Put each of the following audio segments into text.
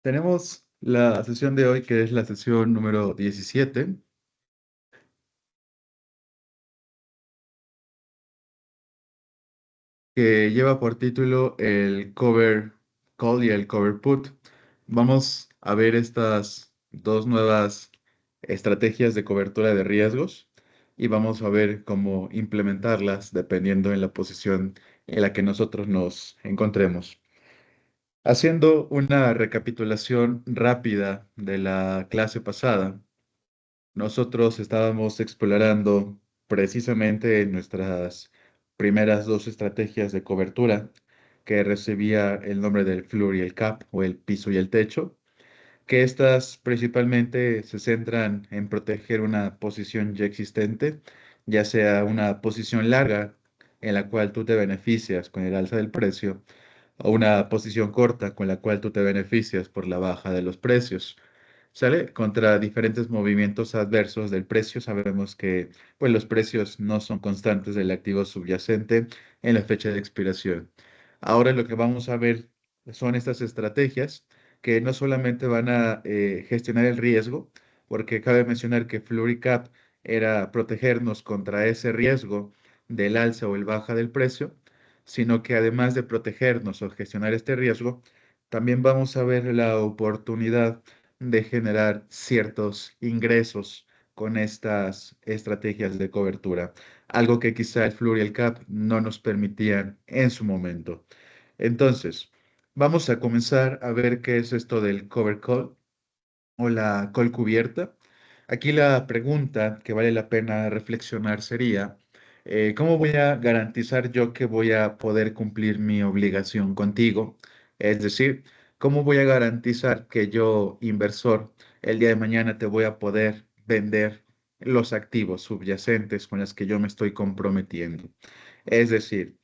Tenemos la sesión de hoy, que es la sesión número 17, que lleva por título el cover call y el cover put. Vamos a ver estas dos nuevas estrategias de cobertura de riesgos y vamos a ver cómo implementarlas dependiendo en la posición en la que nosotros nos encontremos. Haciendo una recapitulación rápida de la clase pasada, nosotros estábamos explorando precisamente nuestras primeras dos estrategias de cobertura, que recibía el nombre del floor y el cap, o el piso y el techo, que estas principalmente se centran en proteger una posición ya existente, ya sea una posición larga en la cual tú te beneficias con el alza del precio, o una posición corta con la cual tú te beneficias por la baja de los precios. ¿Sale? Contra diferentes movimientos adversos del precio, sabemos que pues, los precios no son constantes del activo subyacente en la fecha de expiración. Ahora lo que vamos a ver son estas estrategias que no solamente van a gestionar el riesgo, porque cabe mencionar que FlurryCap era protegernos contra ese riesgo del alza o el baja del precio, sino que además de protegernos o gestionar este riesgo, también vamos a ver la oportunidad de generar ciertos ingresos con estas estrategias de cobertura, algo que quizá el FLUR y el CAP no nos permitían en su momento. Entonces, vamos a comenzar a ver qué es esto del cover call o la call cubierta. Aquí la pregunta que vale la pena reflexionar sería, ¿cómo voy a garantizar yo que voy a poder cumplir mi obligación contigo? Es decir, ¿cómo voy a garantizar que yo, inversor, el día de mañana te voy a poder vender los activos subyacentes con los que yo me estoy comprometiendo? Es decir,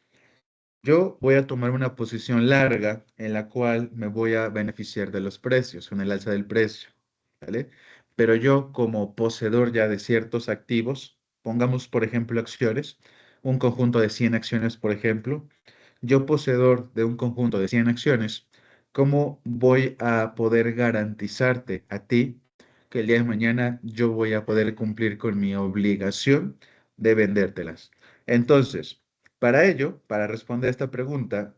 yo voy a tomar una posición larga en la cual me voy a beneficiar de los precios, con el alza del precio, ¿vale? Pero yo como poseedor ya de ciertos activos, pongamos por ejemplo acciones, un conjunto de 100 acciones, por ejemplo, yo poseedor de un conjunto de 100 acciones, ¿cómo voy a poder garantizarte a ti que el día de mañana yo voy a poder cumplir con mi obligación de vendértelas? Entonces, para ello, para responder esta pregunta,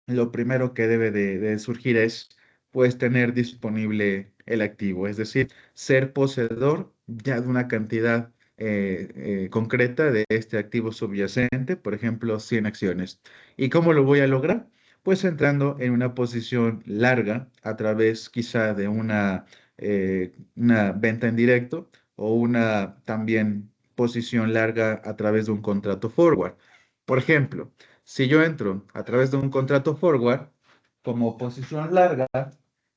lo primero que debe de surgir es, pues, tener disponible el activo, es decir, ser poseedor ya de una cantidad concreta de este activo subyacente, por ejemplo, 100 acciones. ¿Y cómo lo voy a lograr? Pues entrando en una posición larga a través quizá de una venta en directo o una también posición larga a través de un contrato forward. Por ejemplo, si yo entro a través de un contrato forward como posición larga,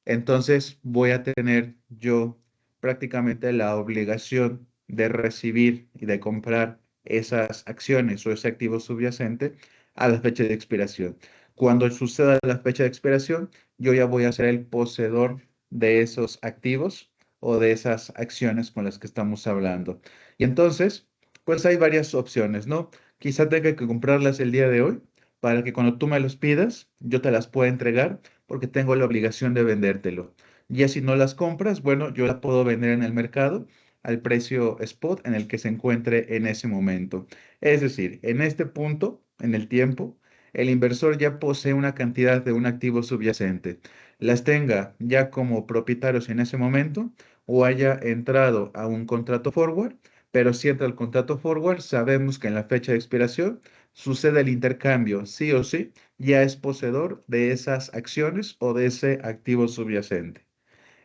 entonces voy a tener yo prácticamente la obligación de recibir y de comprar esas acciones o ese activo subyacente a la fecha de expiración. Cuando suceda la fecha de expiración, yo ya voy a ser el poseedor de esos activos o de esas acciones con las que estamos hablando. Y entonces, pues hay varias opciones, ¿no? Quizá tenga que comprarlas el día de hoy para que cuando tú me los pidas, yo te las pueda entregar porque tengo la obligación de vendértelo. Ya si no las compras, bueno, yo las puedo vender en el mercado al precio spot en el que se encuentre en ese momento. Es decir, en este punto, en el tiempo, el inversor ya posee una cantidad de un activo subyacente. Las tenga ya como propietarios en ese momento o haya entrado a un contrato forward, pero si entra el contrato forward, sabemos que en la fecha de expiración sucede el intercambio, sí o sí, ya es poseedor de esas acciones o de ese activo subyacente.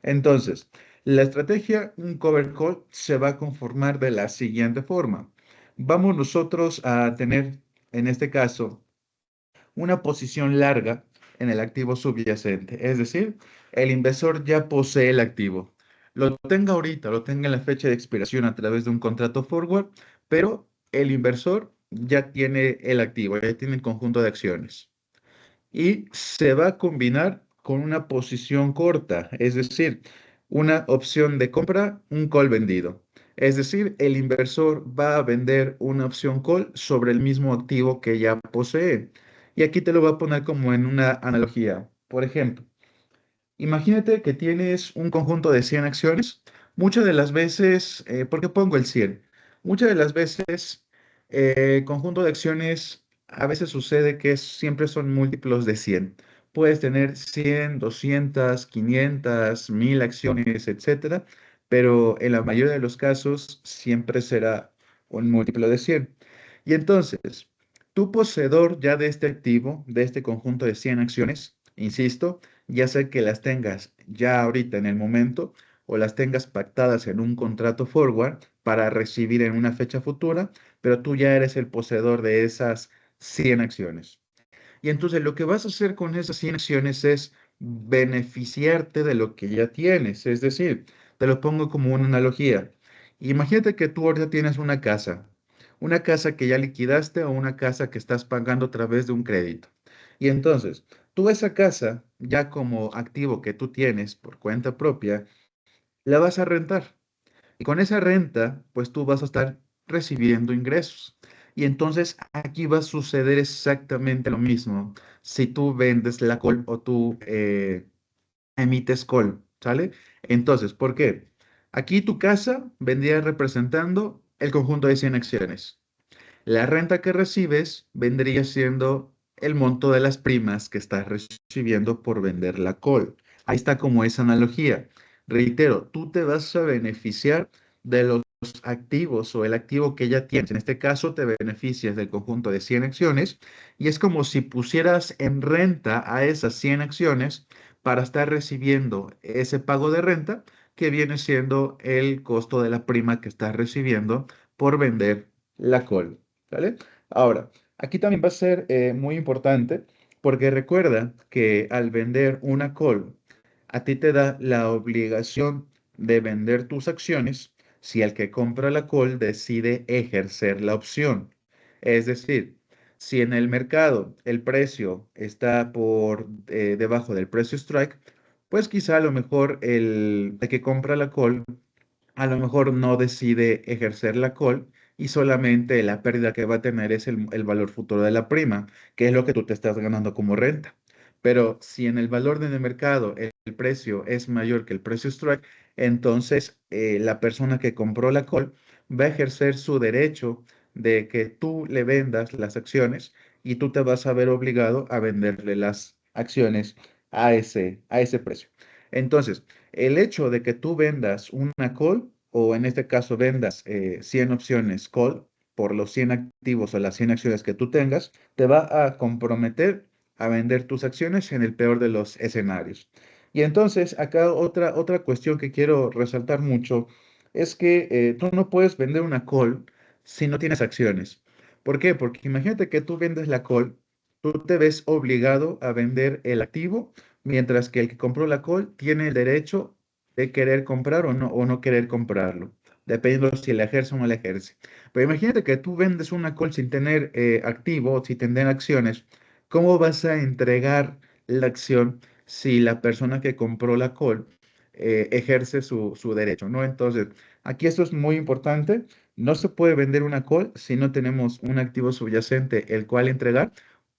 Entonces, la estrategia un cover call se va a conformar de la siguiente forma. Vamos nosotros a tener, en este caso, una posición larga en el activo subyacente. Es decir, el inversor ya posee el activo. Lo tenga ahorita, lo tenga en la fecha de expiración a través de un contrato forward, pero el inversor ya tiene el activo, ya tiene el conjunto de acciones. Y se va a combinar con una posición corta, es decir, una opción de compra, un call vendido. Es decir, el inversor va a vender una opción call sobre el mismo activo que ya posee. Y aquí te lo voy a poner como en una analogía. Por ejemplo, Imagínate que tienes un conjunto de 100 acciones. Muchas de las veces, ¿por qué pongo el 100? Muchas de las veces, el conjunto de acciones a veces sucede que siempre son múltiplos de 100. Puedes tener 100, 200, 500, 1000 acciones, etcétera, pero en la mayoría de los casos siempre será un múltiplo de 100. Y entonces, tu poseedor ya de este activo, de este conjunto de 100 acciones, insisto, ya sea que las tengas ya ahorita en el momento o las tengas pactadas en un contrato forward para recibir en una fecha futura, pero tú ya eres el poseedor de esas 100 acciones. Y entonces lo que vas a hacer con esas 100 acciones es beneficiarte de lo que ya tienes. Es decir, te lo pongo como una analogía. Imagínate que tú ahorita tienes una casa que ya liquidaste o una casa que estás pagando a través de un crédito. Y entonces, tú esa casa, ya como activo que tú tienes por cuenta propia, la vas a rentar. Y con esa renta, pues tú vas a estar recibiendo ingresos. Y entonces aquí va a suceder exactamente lo mismo si tú vendes la call o tú emites call, ¿sale? Entonces, ¿por qué? Aquí tu casa vendría representando el conjunto de 100 acciones. La renta que recibes vendría siendo el monto de las primas que estás recibiendo por vender la call. Ahí está como esa analogía. Reitero, tú te vas a beneficiar de los activos o el activo que ya tienes. En este caso, te beneficias del conjunto de 100 acciones y es como si pusieras en renta a esas 100 acciones para estar recibiendo ese pago de renta que viene siendo el costo de la prima que estás recibiendo por vender la call. ¿Vale? Ahora, aquí también va a ser muy importante porque recuerda que al vender una call, a ti te da la obligación de vender tus acciones si el que compra la call decide ejercer la opción. Es decir, si en el mercado el precio está por debajo del precio strike, pues quizá a lo mejor el que compra la call a lo mejor no decide ejercer la call y solamente la pérdida que va a tener es el valor futuro de la prima, que es lo que tú te estás ganando como renta. Pero si en el valor del mercado el precio es mayor que el precio strike, entonces la persona que compró la call va a ejercer su derecho de que tú le vendas las acciones y tú te vas a ver obligado a venderle las acciones a ese precio. Entonces, el hecho de que tú vendas una call, o en este caso vendas 100 opciones call por los 100 activos o las 100 acciones que tú tengas, te va a comprometer a vender tus acciones en el peor de los escenarios. Y entonces, acá otra cuestión que quiero resaltar mucho es que tú no puedes vender una call si no tienes acciones. ¿Por qué? Porque imagínate que tú vendes la call, tú te ves obligado a vender el activo mientras que el que compró la call tiene el derecho de querer comprar o no querer comprarlo, dependiendo si la ejerce o no la ejerce. Pero imagínate que tú vendes una call sin tener activo, sin tener acciones, ¿cómo vas a entregar la acción si la persona que compró la call ejerce su derecho, ¿no? Entonces, aquí esto es muy importante. No se puede vender una call si no tenemos un activo subyacente el cual entregar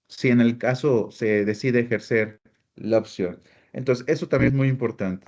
si en el caso se decide ejercer la opción. Entonces, eso también es muy importante.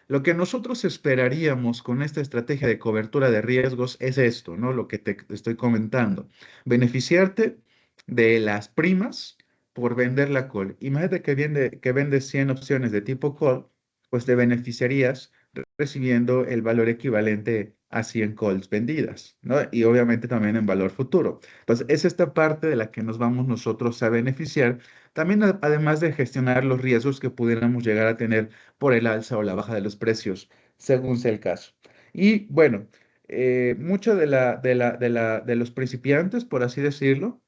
Lo que nosotros esperaríamos con esta estrategia de cobertura de riesgos es esto, ¿no? Lo que te estoy comentando. Beneficiarte de las primas por vender la call. Imagínate que vendes 100 opciones de tipo call, pues te beneficiarías recibiendo el valor equivalente a 100 calls vendidas, ¿no? Y obviamente también en valor futuro. Pues es esta parte de la que nos vamos nosotros a beneficiar, también además de gestionar los riesgos que pudiéramos llegar a tener por el alza o la baja de los precios, según sea el caso. Y bueno, mucho de los principiantes, por así decirlo,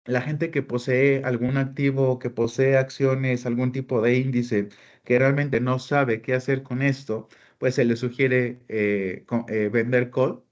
la gente que posee algún activo, que posee acciones, algún tipo de índice, que realmente no sabe qué hacer con esto, pues se le sugiere vender call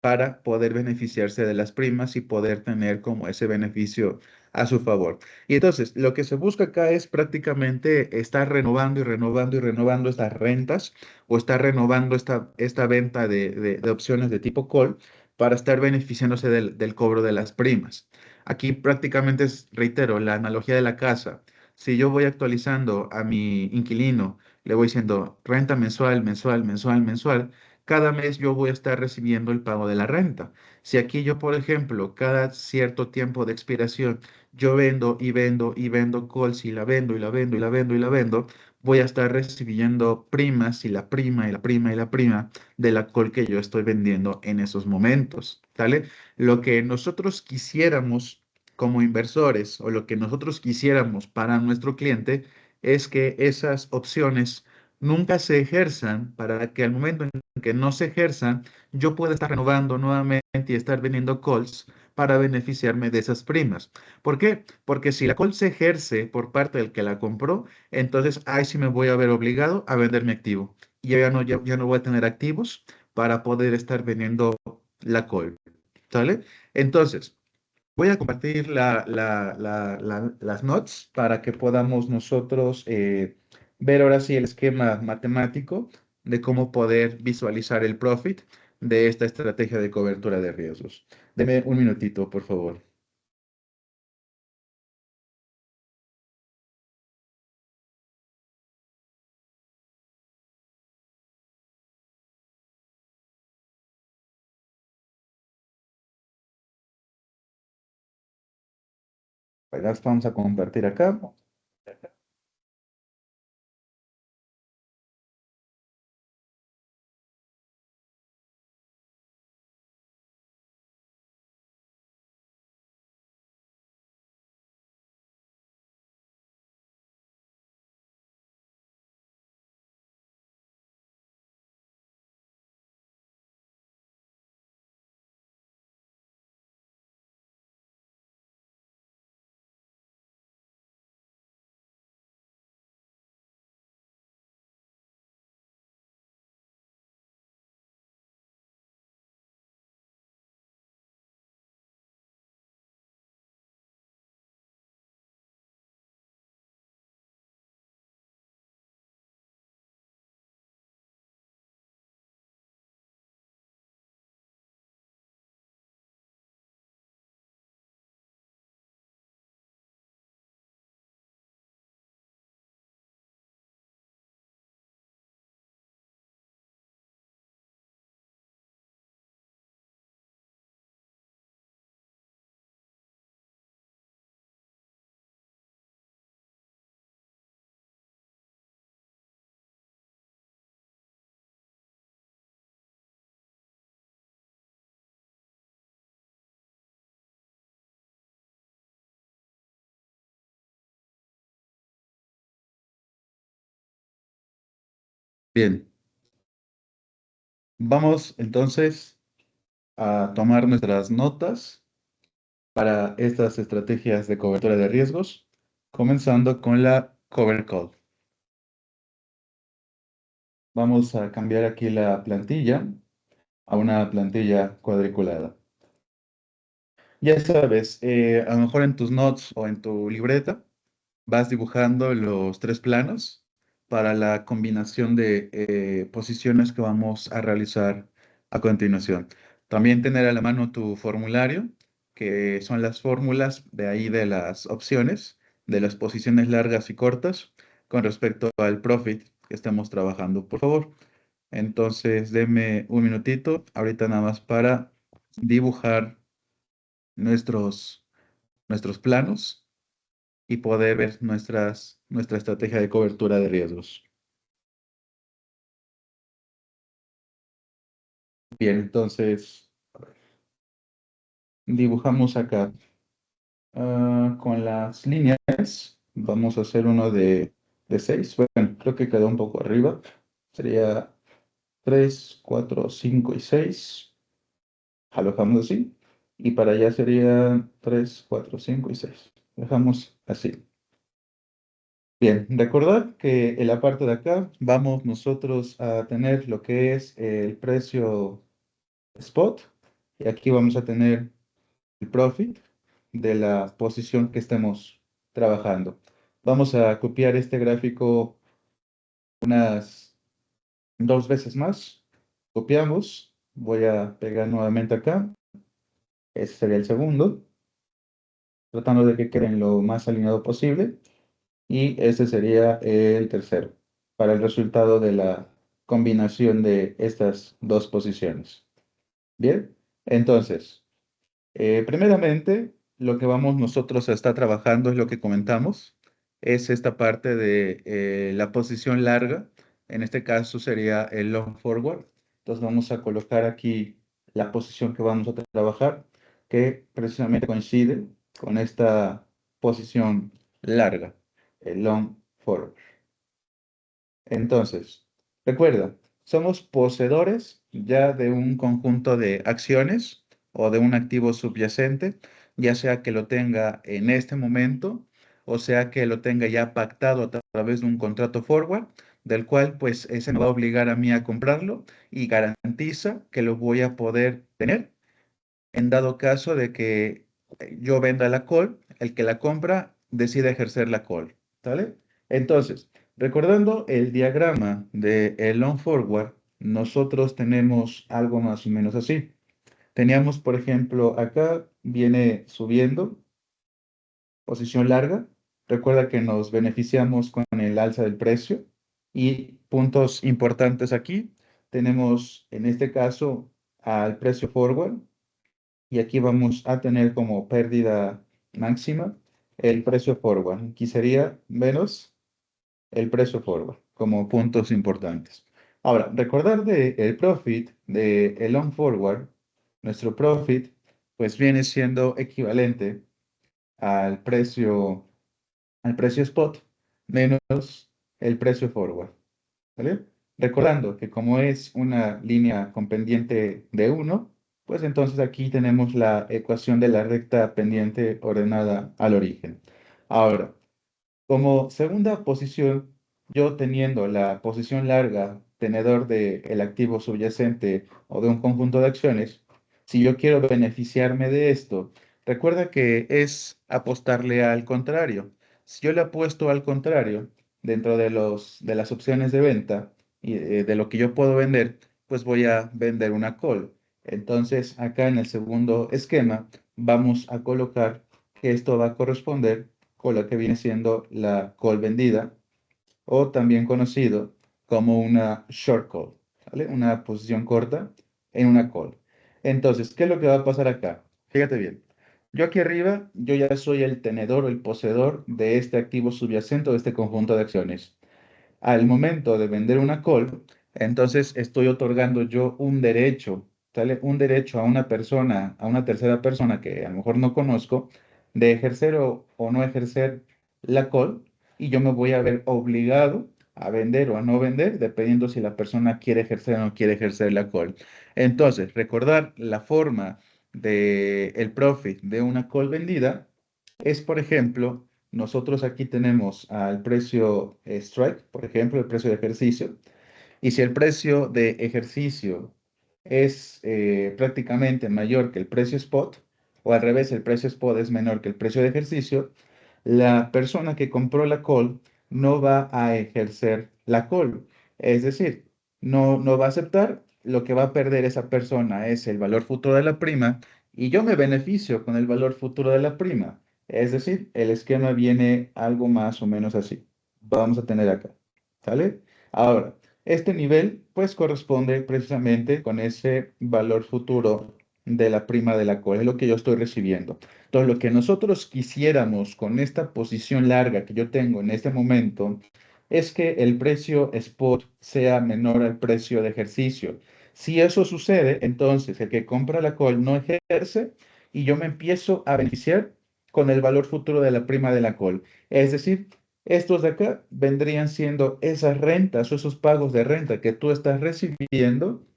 para poder beneficiarse de las primas y poder tener como ese beneficio a su favor. Y entonces, lo que se busca acá es prácticamente estar renovando y renovando y renovando estas rentas o estar renovando esta venta de opciones de tipo call para estar beneficiándose del cobro de las primas. Aquí prácticamente es, reitero, la analogía de la casa. Si yo voy actualizando a mi inquilino, le voy diciendo renta mensual, mensual, mensual, mensual, cada mes yo voy a estar recibiendo el pago de la renta. Si aquí yo, por ejemplo, cada cierto tiempo de expiración, yo vendo y vendo y vendo calls y la vendo y la vendo y la vendo y la vendo, voy a estar recibiendo primas y la prima y la prima y la prima de la call que yo estoy vendiendo en esos momentos, ¿vale? Lo que nosotros quisiéramos como inversores o lo que nosotros quisiéramos para nuestro cliente es que esas opciones nunca se ejerzan para que al momento en que no se ejerzan, yo pueda estar renovando nuevamente y estar vendiendo calls para beneficiarme de esas primas. ¿Por qué? Porque si la call se ejerce por parte del que la compró, entonces ahí sí me voy a ver obligado a vender mi activo. Y yo ya no voy a tener activos para poder estar vendiendo la call. ¿Sale? Entonces, voy a compartir las notes para que podamos nosotros ver ahora sí el esquema matemático de cómo poder visualizar el profit de esta estrategia de cobertura de riesgos. Deme un minutito, por favor. Vamos a compartir acá. Bien, vamos entonces a tomar nuestras notas para estas estrategias de cobertura de riesgos, comenzando con la cover call. Vamos a cambiar aquí la plantilla a una plantilla cuadriculada. Ya sabes, a lo mejor en tus notes o en tu libreta vas dibujando los tres planos para la combinación de posiciones que vamos a realizar a continuación. También tener a la mano tu formulario, que son las fórmulas de ahí de las opciones, de las posiciones largas y cortas con respecto al profit que estamos trabajando, por favor. Entonces, deme un minutito, ahorita nada más para dibujar nuestros, nuestros planos y poder ver nuestra estrategia de cobertura de riesgos. Bien, entonces dibujamos acá con las líneas. Vamos a hacer uno de 6. Bueno, creo que quedó un poco arriba. Sería 3, 4, 5 y 6. Alojamos así. Y para allá sería 3, 4, 5 y 6. Dejamos así. Bien, recordad que en la parte de acá vamos nosotros a tener lo que es el precio spot y aquí vamos a tener el profit de la posición que estemos trabajando. Vamos a copiar este gráfico unas dos veces más. Copiamos, voy a pegar nuevamente acá. Ese sería el segundo, tratando de que queden lo más alineado posible. y ese sería el tercero para el resultado de la combinación de estas dos posiciones. Bien, entonces, primeramente, lo que vamos nosotros a estar trabajando es lo que comentamos, es esta parte de la posición larga, en este caso sería el long forward. Entonces vamos a colocar aquí la posición que vamos a trabajar, que precisamente coincide con esta posición larga, el long forward. Entonces, recuerda, somos poseedores ya de un conjunto de acciones o de un activo subyacente, ya sea que lo tenga en este momento o sea que lo tenga ya pactado a través de un contrato forward, del cual pues ese me va a obligar a mí a comprarlo y garantiza que lo voy a poder tener en dado caso de que yo venda la call, el que la compra decide ejercer la call, ¿vale? Entonces, recordando el diagrama de el long forward, nosotros tenemos algo más o menos así. Teníamos, por ejemplo, acá viene subiendo, posición larga. Recuerda que nos beneficiamos con el alza del precio y puntos importantes aquí. Tenemos, en este caso, al precio forward y aquí vamos a tener como pérdida máxima el precio forward. Aquí sería menos el precio forward como puntos importantes. Ahora, recordar de el profit de el long forward, nuestro profit pues viene siendo equivalente al precio spot menos el precio forward. ¿Vale? Recordando que como es una línea con pendiente de uno, pues entonces aquí tenemos la ecuación de la recta pendiente ordenada al origen. Ahora, como segunda posición, yo teniendo la posición larga, tenedor del activo subyacente o de un conjunto de acciones, si yo quiero beneficiarme de esto, recuerda que es apostarle al contrario. Si yo le apuesto al contrario, dentro de las opciones de venta y de lo que yo puedo vender, pues voy a vender una call. Entonces, acá en el segundo esquema, vamos a colocar que esto va a corresponder con lo que viene siendo la call vendida o también conocido como una short call, ¿vale? Una posición corta en una call. Entonces, ¿qué es lo que va a pasar acá? Fíjate bien. Yo aquí arriba, yo ya soy el tenedor o el poseedor de este activo subyacente o de este conjunto de acciones. Al momento de vender una call, entonces estoy otorgando yo un derecho, ¿sale? Un derecho a una persona, a una tercera persona que a lo mejor no conozco, de ejercer o no ejercer la call, y yo me voy a ver obligado a vender o a no vender, dependiendo si la persona quiere ejercer o no quiere ejercer la call. Entonces, recordar la forma de el profit de una call vendida es, por ejemplo, nosotros aquí tenemos al precio strike, por ejemplo, el precio de ejercicio, y si el precio de ejercicio es prácticamente mayor que el precio spot, o al revés, el precio spot es menor que el precio de ejercicio, la persona que compró la call no va a ejercer la call. Es decir, no va a aceptar, lo que va a perder esa persona es el valor futuro de la prima y yo me beneficio con el valor futuro de la prima. Es decir, el esquema viene algo más o menos así. Vamos a tener acá. ¿Sale? Ahora, este nivel pues corresponde precisamente con ese valor futuro de la prima de la call, es lo que yo estoy recibiendo. Entonces, lo que nosotros quisiéramos con esta posición larga que yo tengo en este momento es que el precio spot sea menor al precio de ejercicio. Si eso sucede, entonces el que compra la call no ejerce y yo me empiezo a beneficiar con el valor futuro de la prima de la call. Es decir, estos de acá vendrían siendo esas rentas o esos pagos de renta que tú estás recibiendo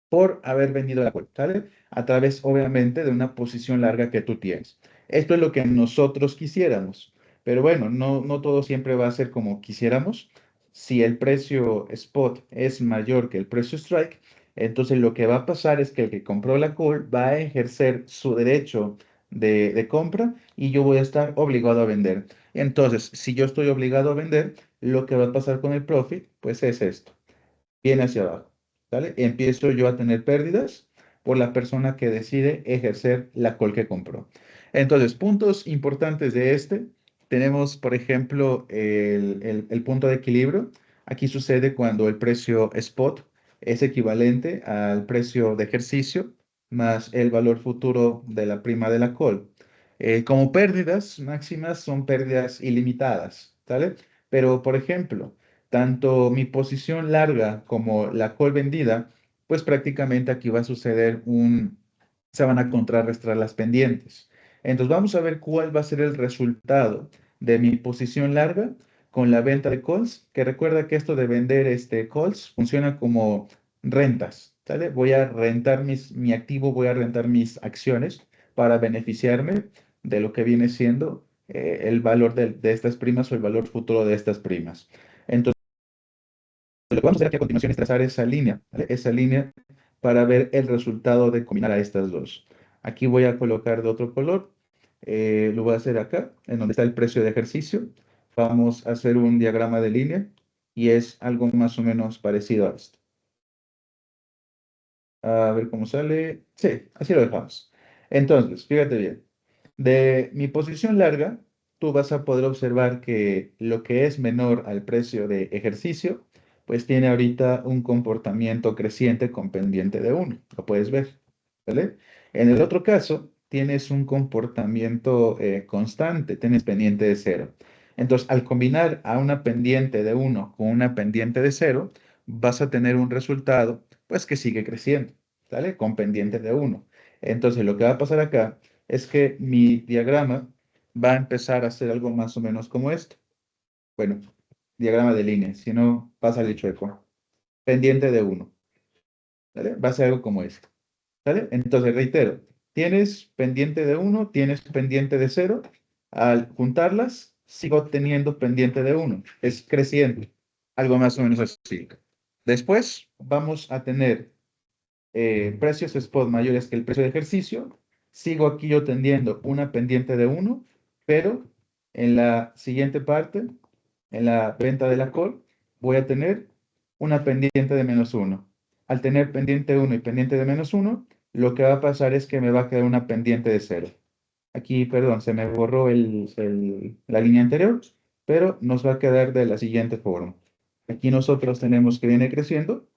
por haber vendido la call, ¿sale? A través, obviamente, de una posición larga que tú tienes. Esto es lo que nosotros quisiéramos, pero bueno, no todo siempre va a ser como quisiéramos. Si el precio spot es mayor que el precio strike, entonces lo que va a pasar es que el que compró la call va a ejercer su derecho de compra y yo voy a estar obligado a vender. Entonces, si yo estoy obligado a vender, lo que va a pasar con el profit, pues es esto viene hacia abajo, ¿vale? Empiezo yo a tener pérdidas por la persona que decide ejercer la call que compró. Entonces, puntos importantes de este. tenemos, por ejemplo, el punto de equilibrio. Aquí sucede cuando el precio spot es equivalente al precio de ejercicio más el valor futuro de la prima de la call. Como pérdidas máximas son pérdidas ilimitadas, ¿vale? Pero, por ejemplo, tanto mi posición larga como la call vendida, pues prácticamente aquí va a suceder se van a contrarrestar las pendientes. Entonces vamos a ver cuál va a ser el resultado de mi posición larga con la venta de calls, que recuerda que esto de vender calls funciona como rentas, ¿sale? Voy a rentar mi activo, voy a rentar mis acciones para beneficiarme de lo que viene siendo el valor de estas primas o el valor futuro de estas primas. Entonces, lo que vamos a hacer aquí a continuación es trazar esa línea, ¿vale? Esa línea para ver el resultado de combinar a estas dos. Aquí voy a colocar de otro color. Lo voy a hacer acá, en donde está el precio de ejercicio. Vamos a hacer un diagrama de línea y es algo más o menos parecido a esto. A ver cómo sale. Sí, así lo dejamos. Entonces, fíjate bien. De mi posición larga, tú vas a poder observar que lo que es menor al precio de ejercicio, pues tiene ahorita un comportamiento creciente con pendiente de uno. Lo puedes ver, ¿vale? En el otro caso, tienes un comportamiento constante, tienes pendiente de cero. Entonces, al combinar a una pendiente de uno con una pendiente de cero, vas a tener un resultado, pues que sigue creciendo, ¿vale? Con pendiente de uno. Entonces, lo que va a pasar acá es que mi diagrama va a empezar a ser algo más o menos como esto. Bueno, diagrama de líneas, si no pasa el chueco. Pendiente de uno, ¿vale? Va a ser algo como esto, ¿vale? Entonces, reitero, tienes pendiente de uno, tienes pendiente de cero. Al juntarlas, sigo teniendo pendiente de uno. Es creciente, algo más o menos así. Después vamos a tener precios spot mayores que el precio de ejercicio, sigo aquí yo teniendo una pendiente de uno, pero en la siguiente parte, en la venta de la call, voy a tener una pendiente de menos uno. Al tener pendiente de uno y pendiente de menos uno, lo que va a pasar es que me va a quedar una pendiente de cero. Aquí, perdón, se me borró la línea anterior, pero nos va a quedar de la siguiente forma. Aquí nosotros tenemos que viene creciendo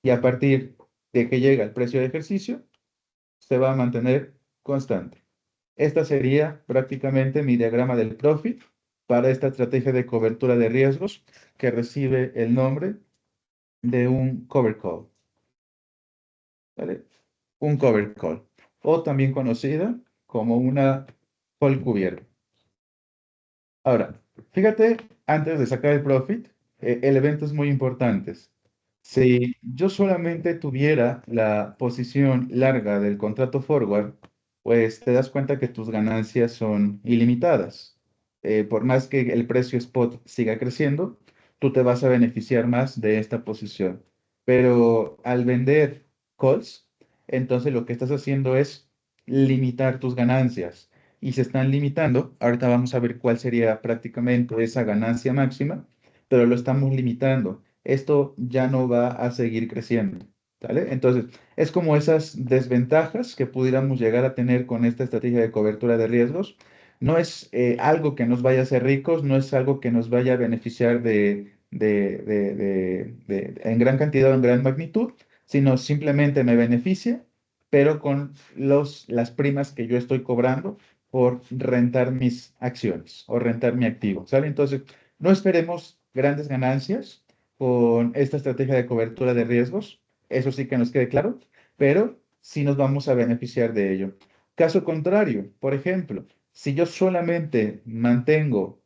y a partir de que llega el precio de ejercicio, se va a mantener constante. Esta sería prácticamente mi diagrama del profit para esta estrategia de cobertura de riesgos que recibe el nombre de un cover call, ¿vale? Un cover call, o también conocida como una call cubierta. Ahora, fíjate, antes de sacar el profit, elementos muy importantes. Si yo solamente tuviera la posición larga del contrato forward, pues te das cuenta que tus ganancias son ilimitadas. Por más que el precio spot siga creciendo, tú te vas a beneficiar más de esta posición. Pero al vender calls, entonces lo que estás haciendo es limitar tus ganancias y se están limitando. Ahorita vamos a ver cuál sería prácticamente esa ganancia máxima, pero lo estamos limitando. Esto ya no va a seguir creciendo, ¿vale? Entonces, es como esas desventajas que pudiéramos llegar a tener con esta estrategia de cobertura de riesgos. No es algo que nos vaya a hacer ricos, no es algo que nos vaya a beneficiar en gran cantidad o en gran magnitud, sino simplemente me beneficia, pero con las primas que yo estoy cobrando por rentar mis acciones o rentar mi activo, ¿sale? Entonces, no esperemos grandes ganancias con esta estrategia de cobertura de riesgos, eso sí que nos quede claro, pero sí nos vamos a beneficiar de ello. Caso contrario, por ejemplo, si yo solamente mantengo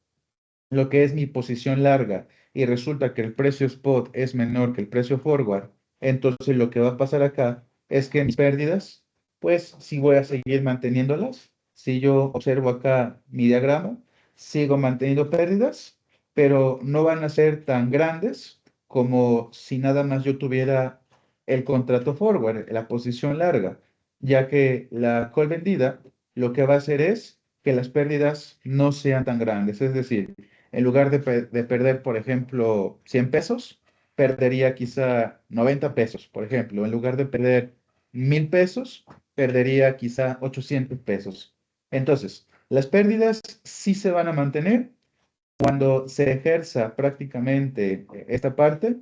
lo que es mi posición larga y resulta que el precio spot es menor que el precio forward, entonces lo que va a pasar acá es que mis pérdidas, pues sí voy a seguir manteniéndolas. Si yo observo acá mi diagrama, sigo manteniendo pérdidas, pero no van a ser tan grandes como si nada más yo tuviera el contrato forward, la posición larga, ya que la call vendida lo que va a hacer es que las pérdidas no sean tan grandes. Es decir, en lugar de perder, por ejemplo, 100 pesos, perdería quizá 90 pesos, por ejemplo. En lugar de perder 1000 pesos, perdería quizá 800 pesos. Entonces, Las pérdidas sí se van a mantener cuando se ejerza prácticamente esta parte,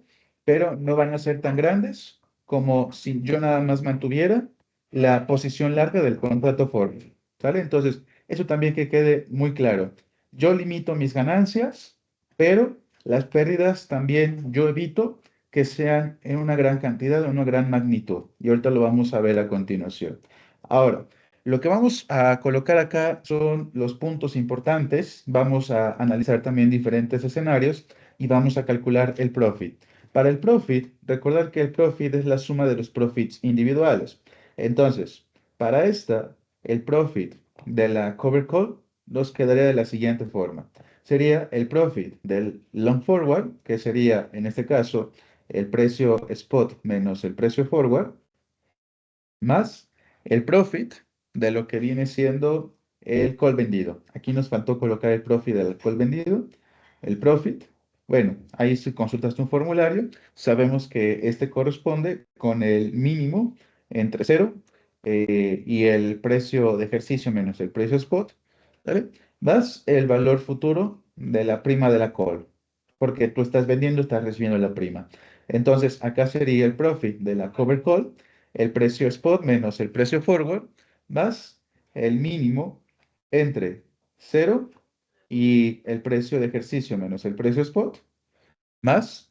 pero no van a ser tan grandes como si yo nada más mantuviera la posición larga del contrato forward, ¿sale? Entonces, eso también que quede muy claro. Yo limito mis ganancias, pero las pérdidas también yo evito que sean en una gran cantidad o una gran magnitud. Y ahorita lo vamos a ver a continuación. Ahora, lo que vamos a colocar acá son los puntos importantes. Vamos a analizar también diferentes escenarios y vamos a calcular el profit. Para el profit, recordar que el profit es la suma de los profits individuales. Entonces, para esta, el profit de la cover call nos quedaría de la siguiente forma. Sería el profit del long forward, que sería en este caso el precio spot menos el precio forward, más el profit de lo que viene siendo el call vendido. Aquí nos faltó colocar el profit del call vendido. El profit, bueno, ahí si consultas un formulario, sabemos que este corresponde con el mínimo entre cero y el precio de ejercicio menos el precio spot, ¿vale? Más el valor futuro de la prima de la call, porque tú estás vendiendo, estás recibiendo la prima. Entonces, acá sería el profit de la cover call, el precio spot menos el precio forward, más el mínimo entre cero y el precio de ejercicio menos el precio spot, más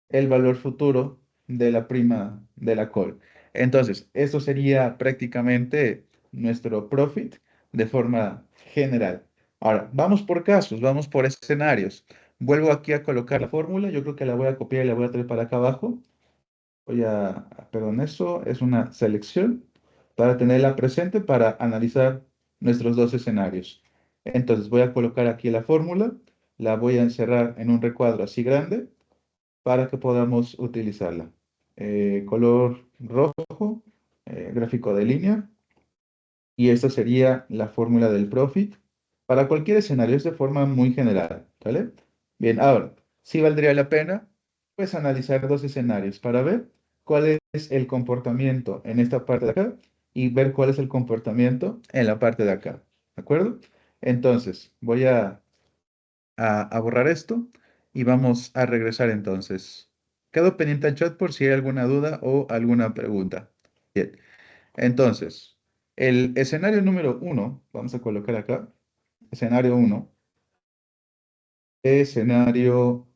el valor futuro de la prima de la call. Entonces, esto sería prácticamente nuestro profit de forma general. Ahora, vamos por casos, vamos por escenarios. Vuelvo aquí a colocar la fórmula, yo creo que la voy a copiar y la voy a traer para acá abajo. Perdón, eso es una selección para tenerla presente para analizar nuestros dos escenarios. Entonces voy a colocar aquí la fórmula, la voy a encerrar en un recuadro así grande para que podamos utilizarla. Color rojo, gráfico de línea, y esta sería la fórmula del profit para cualquier escenario, es de forma muy general, ¿vale? Bien, ahora, sí valdría la pena, pues, analizar dos escenarios para ver cuál es el comportamiento en esta parte de acá y ver cuál es el comportamiento en la parte de acá, ¿de acuerdo? Entonces, voy a borrar esto y vamos a regresar entonces. Quedo pendiente al chat por si hay alguna duda o alguna pregunta. Bien. Entonces, el escenario número uno, vamos a colocar acá, escenario uno, escenario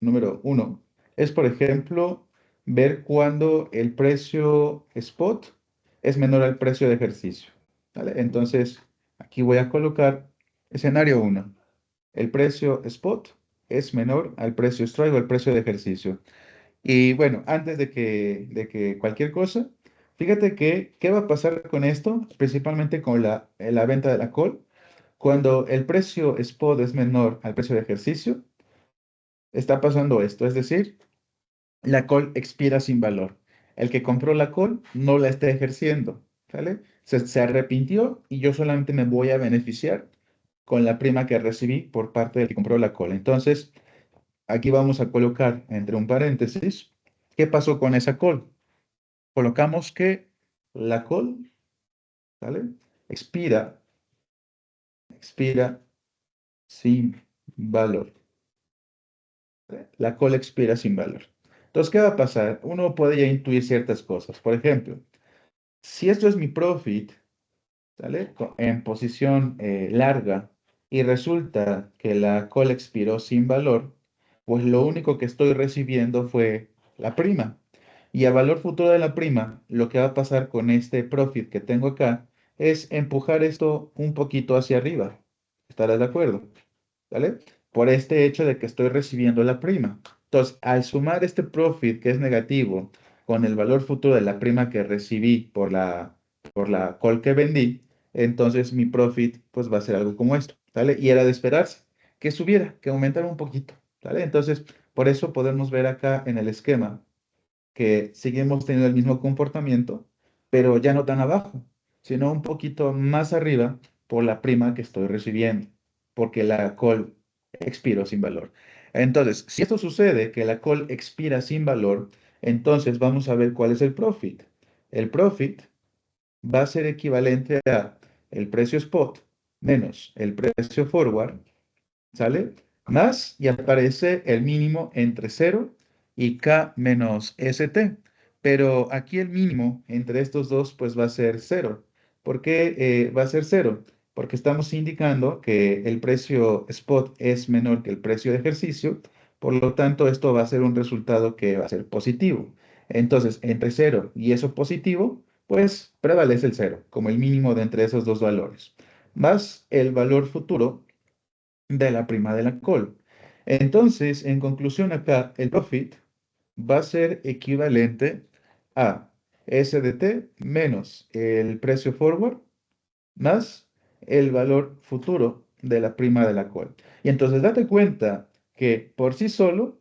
número uno, es por ejemplo ver cuando el precio spot es menor al precio de ejercicio, ¿vale? Entonces, aquí voy a colocar escenario uno, el precio spot es menor al precio strike o al precio de ejercicio. Y bueno, antes de que cualquier cosa, fíjate que, ¿qué va a pasar con esto? Principalmente con la venta de la call. Cuando el precio spot es menor al precio de ejercicio, está pasando esto, es decir, la call expira sin valor. El que compró la call no la está ejerciendo, ¿vale? Se arrepintió y yo solamente me voy a beneficiar con la prima que recibí por parte del que compró la call. Entonces, aquí vamos a colocar entre un paréntesis, ¿qué pasó con esa call? Colocamos que la call, ¿vale? Expira, expira sin valor. ¿Vale? La call expira sin valor. Entonces, ¿qué va a pasar? Uno puede ya intuir ciertas cosas. Por ejemplo, si esto es mi profit, ¿vale? En posición larga y resulta que la call expiró sin valor, pues lo único que estoy recibiendo fue la prima. Y a valor futuro de la prima, lo que va a pasar con este profit que tengo acá es empujar esto un poquito hacia arriba. ¿Estarás de acuerdo? ¿Vale? Por este hecho de que estoy recibiendo la prima. Entonces, al sumar este profit que es negativo con el valor futuro de la prima que recibí por la call que vendí, entonces mi profit pues va a ser algo como esto, ¿vale? Y era de esperarse que subiera, que aumentara un poquito, ¿vale? Entonces, por eso podemos ver acá en el esquema que seguimos teniendo el mismo comportamiento, pero ya no tan abajo, sino un poquito más arriba por la prima que estoy recibiendo, porque la call expiró sin valor. Entonces, si esto sucede, que la call expira sin valor, entonces vamos a ver cuál es el profit. El profit va a ser equivalente a el precio spot menos el precio forward, ¿sale? Más y aparece el mínimo entre 0 y K menos ST. Pero aquí el mínimo entre estos dos pues va a ser 0. ¿Por qué va a ser 0? Porque estamos indicando que el precio spot es menor que el precio de ejercicio, por lo tanto esto va a ser un resultado que va a ser positivo. Entonces, entre 0 y eso positivo, pues prevalece el 0 como el mínimo de entre esos dos valores, más el valor futuro de la prima de la call. Entonces, en conclusión acá, el profit va a ser equivalente a SDT menos el precio forward más el valor futuro de la prima de la call. Y entonces date cuenta que por sí solo,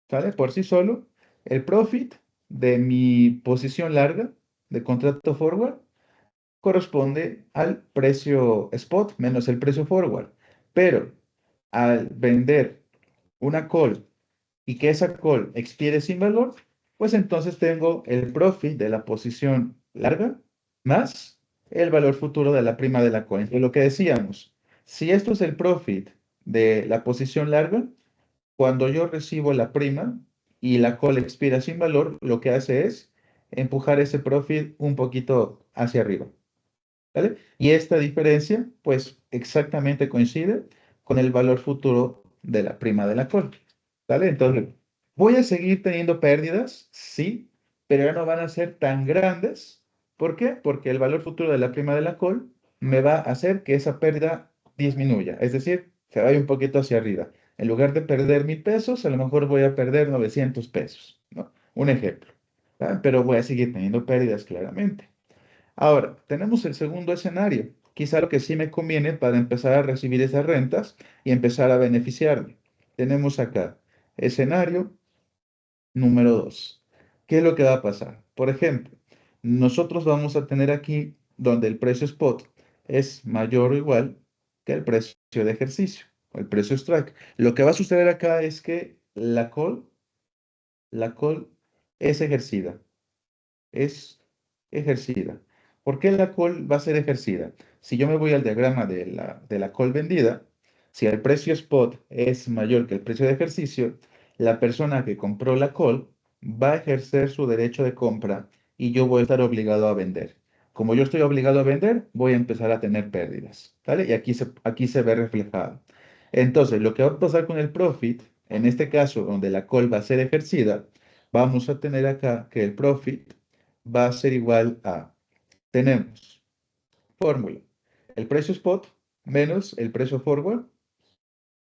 ¿sale? Por sí solo, el profit de mi posición larga de contrato forward corresponde al precio spot menos el precio forward. Pero al vender una call y que esa call expire sin valor, pues entonces tengo el profit de la posición larga más el valor futuro de la prima de la call. Entonces, lo que decíamos, si esto es el profit de la posición larga, cuando yo recibo la prima y la call expira sin valor, lo que hace es empujar ese profit un poquito hacia arriba. ¿Vale? Y esta diferencia, pues exactamente coincide con el valor futuro de la prima de la call. ¿Vale? Entonces, ¿voy a seguir teniendo pérdidas? Sí, pero ya no van a ser tan grandes. ¿Por qué? Porque el valor futuro de la prima de la call me va a hacer que esa pérdida disminuya, es decir, se vaya un poquito hacia arriba. En lugar de perder 1.000 pesos, a lo mejor voy a perder 900 pesos, ¿no? Un ejemplo. ¿Va? Pero voy a seguir teniendo pérdidas claramente. Ahora, tenemos el segundo escenario, quizá lo que sí me conviene para empezar a recibir esas rentas y empezar a beneficiarme. Tenemos acá escenario número 2. ¿Qué es lo que va a pasar? Por ejemplo, nosotros vamos a tener aquí donde el precio spot es mayor o igual que el precio de ejercicio o el precio strike. Lo que va a suceder acá es que la call es ejercida es ejercida. ¿Por qué la call va a ser ejercida? Si yo me voy al diagrama de la call vendida, si el precio spot es mayor que el precio de ejercicio, la persona que compró la call va a ejercer su derecho de compra y yo voy a estar obligado a vender. Como yo estoy obligado a vender, voy a empezar a tener pérdidas, ¿vale? Y aquí se ve reflejado. Entonces, lo que va a pasar con el profit, en este caso, donde la call va a ser ejercida, vamos a tener acá que el profit va a ser igual a, tenemos fórmula, el precio spot menos el precio forward,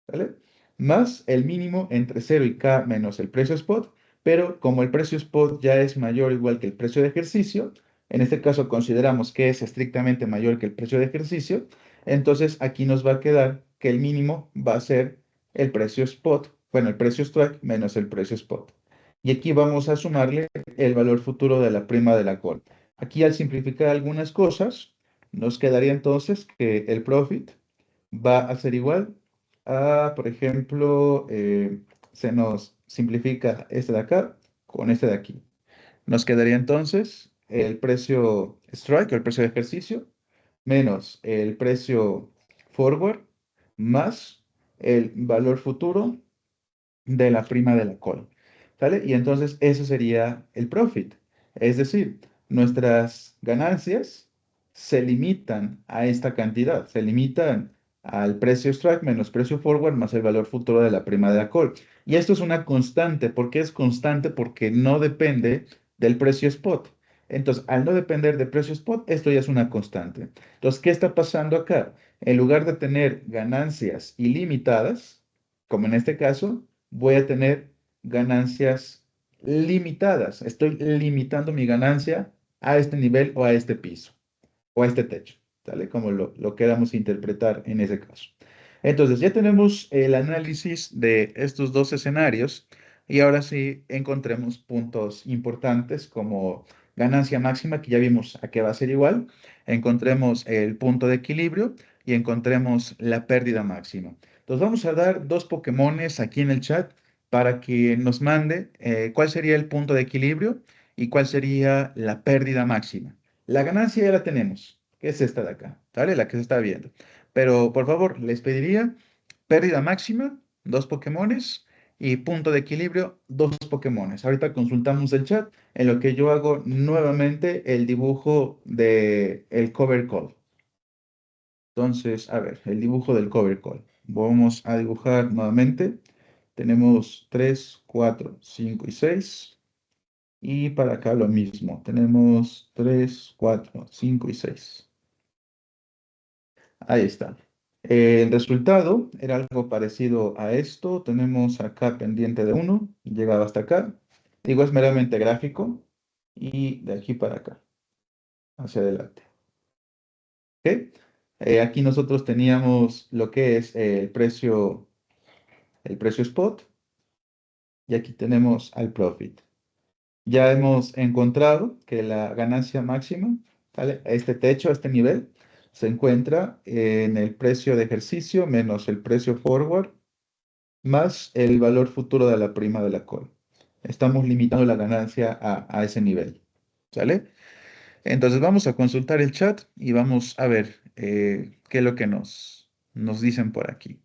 ¿vale? Más el mínimo entre 0 y K menos el precio spot, pero como el precio spot ya es mayor o igual que el precio de ejercicio, en este caso consideramos que es estrictamente mayor que el precio de ejercicio, entonces aquí nos va a quedar que el mínimo va a ser el precio spot, bueno, el precio strike menos el precio spot. Y aquí vamos a sumarle el valor futuro de la prima de la call. Aquí al simplificar algunas cosas, nos quedaría entonces que el profit va a ser igual a, por ejemplo, se nos simplifica este de acá con este de aquí. Nos quedaría entonces el precio strike, el precio de ejercicio, menos el precio forward, más el valor futuro de la prima de la call. ¿Sale? Y entonces eso sería el profit. Es decir, nuestras ganancias se limitan a esta cantidad, se limitan al precio strike menos precio forward más el valor futuro de la prima de la call. Y esto es una constante. ¿Por qué es constante? Porque no depende del precio spot. Entonces, al no depender del precio spot, esto ya es una constante. Entonces, ¿qué está pasando acá? En lugar de tener ganancias ilimitadas, como en este caso, voy a tener ganancias limitadas. Estoy limitando mi ganancia a este nivel o a este piso o a este techo, ¿vale? Como lo queramos interpretar en ese caso. Entonces, ya tenemos el análisis de estos dos escenarios y ahora sí encontremos puntos importantes como ganancia máxima, que ya vimos a qué va a ser igual, encontremos el punto de equilibrio y encontremos la pérdida máxima. Entonces, vamos a dar dos Pokémones aquí en el chat para que nos mande cuál sería el punto de equilibrio y cuál sería la pérdida máxima. La ganancia ya la tenemos, que es esta de acá, ¿vale? La que se está viendo. Pero por favor, les pediría pérdida máxima, dos Pokémones, y punto de equilibrio, dos Pokémones. Ahorita consultamos el chat, en lo que yo hago nuevamente el dibujo de el cover call. Entonces, a ver, el dibujo del cover call. Vamos a dibujar nuevamente. Tenemos 3, 4, 5 y 6. Y para acá lo mismo. Tenemos 3, 4, 5 y 6. Ahí está. El resultado era algo parecido a esto. Tenemos acá pendiente de uno, llegaba hasta acá. Digo, es meramente gráfico. Y de aquí para acá, hacia adelante. ¿Ok? Aquí nosotros teníamos lo que es el precio spot, y aquí tenemos al profit. Ya hemos encontrado que la ganancia máxima, ¿vale? Este techo, este nivel, se encuentra en el precio de ejercicio menos el precio forward más el valor futuro de la prima de la call. Estamos limitando la ganancia a ese nivel, ¿sale? Entonces vamos a consultar el chat y vamos a ver qué es lo que nos dicen por aquí.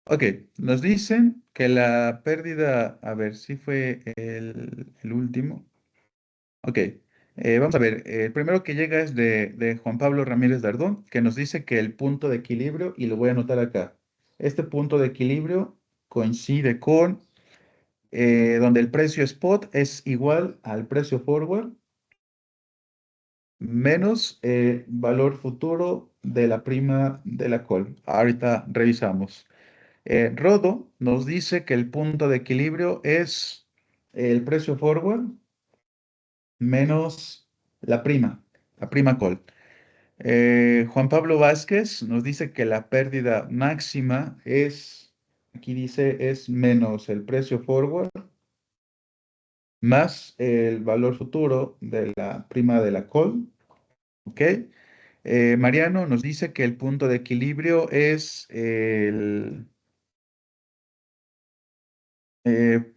Ok, nos dicen que la pérdida, a ver si fue el último. Ok, vamos a ver. El primero que llega es de Juan Pablo Ramírez Dardón, que nos dice que el punto de equilibrio, y lo voy a anotar acá, este punto de equilibrio coincide con donde el precio spot es igual al precio forward menos valor futuro de la prima de la call. Ahorita revisamos. Rodo nos dice que el punto de equilibrio es el precio forward menos la prima call. Juan Pablo Vázquez nos dice que la pérdida máxima es, aquí dice, es menos el precio forward más el valor futuro de la prima de la call. ¿Ok? Mariano nos dice que el punto de equilibrio es el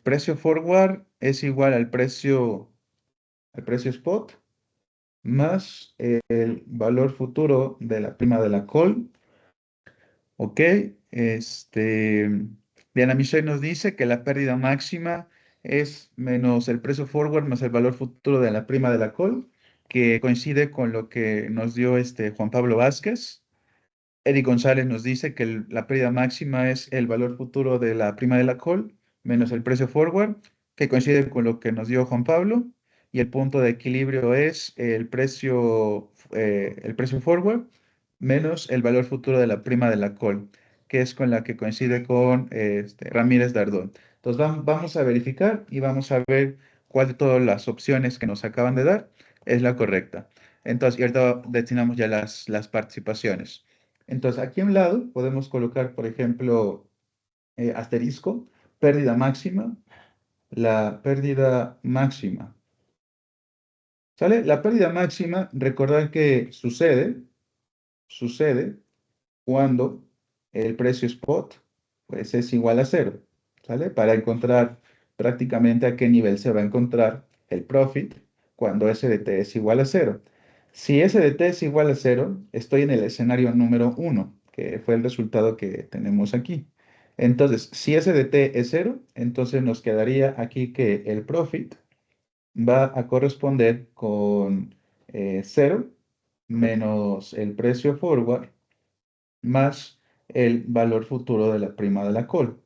precio forward es igual al precio spot más el valor futuro de la prima de la call. Ok, Diana Michelle nos dice que la pérdida máxima es menos el precio forward más el valor futuro de la prima de la call, que coincide con lo que nos dio Juan Pablo Vázquez. Eric González nos dice que la pérdida máxima es el valor futuro de la prima de la call menos el precio forward, que coincide con lo que nos dio Juan Pablo, y el punto de equilibrio es el precio forward menos el valor futuro de la prima de la call, que es con la que coincide con Ramírez Dardón. Entonces vamos a verificar y vamos a ver cuál de todas las opciones que nos acaban de dar es la correcta. Entonces, y ahorita destinamos ya las participaciones. Entonces, aquí a un lado podemos colocar, por ejemplo, asterisco, pérdida máxima, la pérdida máxima. ¿Sale? La pérdida máxima, recordar que sucede cuando el precio spot pues es igual a cero, ¿sale? Para encontrar prácticamente a qué nivel se va a encontrar el profit cuando SDT es igual a cero. Si SDT es igual a cero, estoy en el escenario número uno, que fue el resultado que tenemos aquí. Entonces, si SDT es cero, entonces nos quedaría aquí que el profit va a corresponder con cero menos el precio forward más el valor futuro de la prima de la call.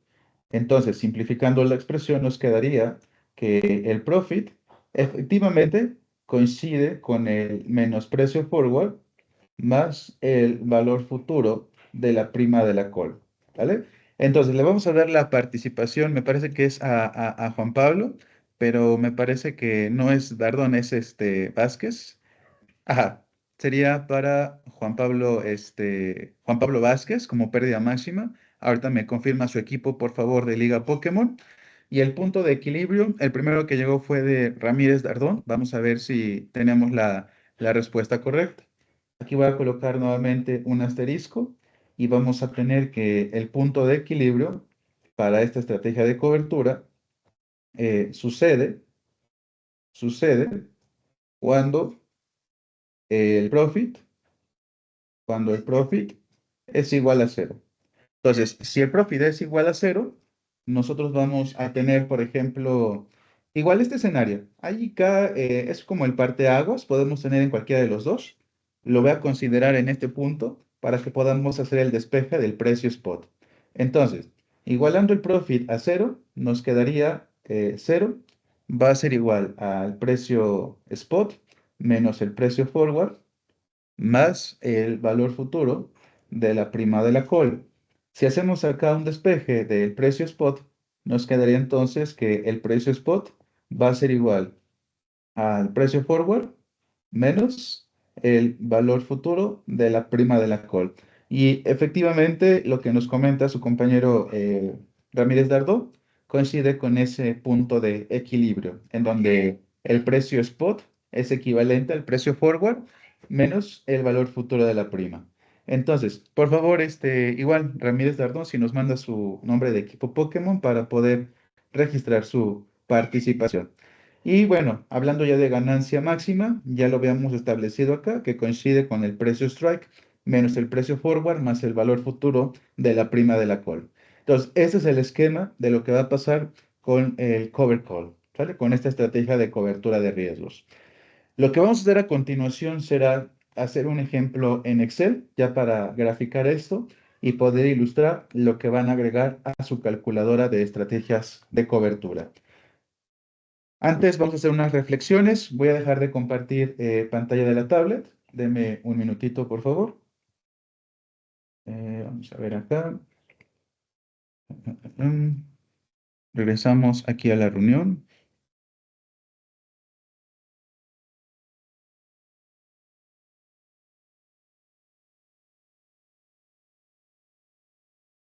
Entonces, simplificando la expresión, nos quedaría que el profit efectivamente coincide con el menos precio forward más el valor futuro de la prima de la call. ¿Vale? Entonces, le vamos a dar la participación, me parece que es a Juan Pablo, pero me parece que no es Dardón, es Vázquez. Ajá, sería para Juan Pablo Vázquez como pérdida máxima. Ahorita me confirma su equipo, por favor, de Liga Pokémon. Y el punto de equilibrio, el primero que llegó fue de Ramírez Dardón. Vamos a ver si tenemos la respuesta correcta. Aquí voy a colocar nuevamente un asterisco y vamos a tener que el punto de equilibrio para esta estrategia de cobertura sucede sucede cuando el profit, cuando el profit es igual a cero. Entonces, si el profit es igual a cero, nosotros vamos a tener, por ejemplo, igual este escenario. Ahí acá es como el parteaguas, podemos tener en cualquiera de los dos. Lo voy a considerar en este punto para que podamos hacer el despeje del precio spot. Entonces, igualando el profit a cero, nos quedaría cero, va a ser igual al precio spot menos el precio forward más el valor futuro de la prima de la call. Si hacemos acá un despeje del precio spot, nos quedaría entonces que el precio spot va a ser igual al precio forward menos el valor futuro de la prima de la call. Y efectivamente lo que nos comenta su compañero Ramírez Dardo coincide con ese punto de equilibrio, en donde el precio spot es equivalente al precio forward menos el valor futuro de la prima. Entonces, por favor, igual Ramírez Dardón, si nos manda su nombre de equipo Pokémon para poder registrar su participación. Y bueno, hablando ya de ganancia máxima, ya lo habíamos establecido acá, que coincide con el precio strike menos el precio forward más el valor futuro de la prima de la call. Entonces, ese es el esquema de lo que va a pasar con el cover call, ¿sale? Con esta estrategia de cobertura de riesgos. Lo que vamos a hacer a continuación será hacer un ejemplo en Excel, ya para graficar esto y poder ilustrar lo que van a agregar a su calculadora de estrategias de cobertura. Antes vamos a hacer unas reflexiones. Voy a dejar de compartir pantalla de la tablet. Deme un minutito, por favor. Vamos a ver acá. Mm, Regresamos aquí a la reunión.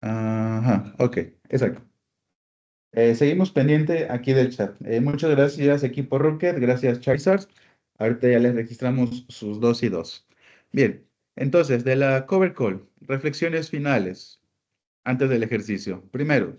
Ajá, ok, exacto. Seguimos pendiente aquí del chat. Muchas gracias, equipo Rocket. Gracias, Charizard. Ahorita ya les registramos sus 2 y 2. Bien, entonces, de la cover call, reflexiones finales antes del ejercicio. Primero,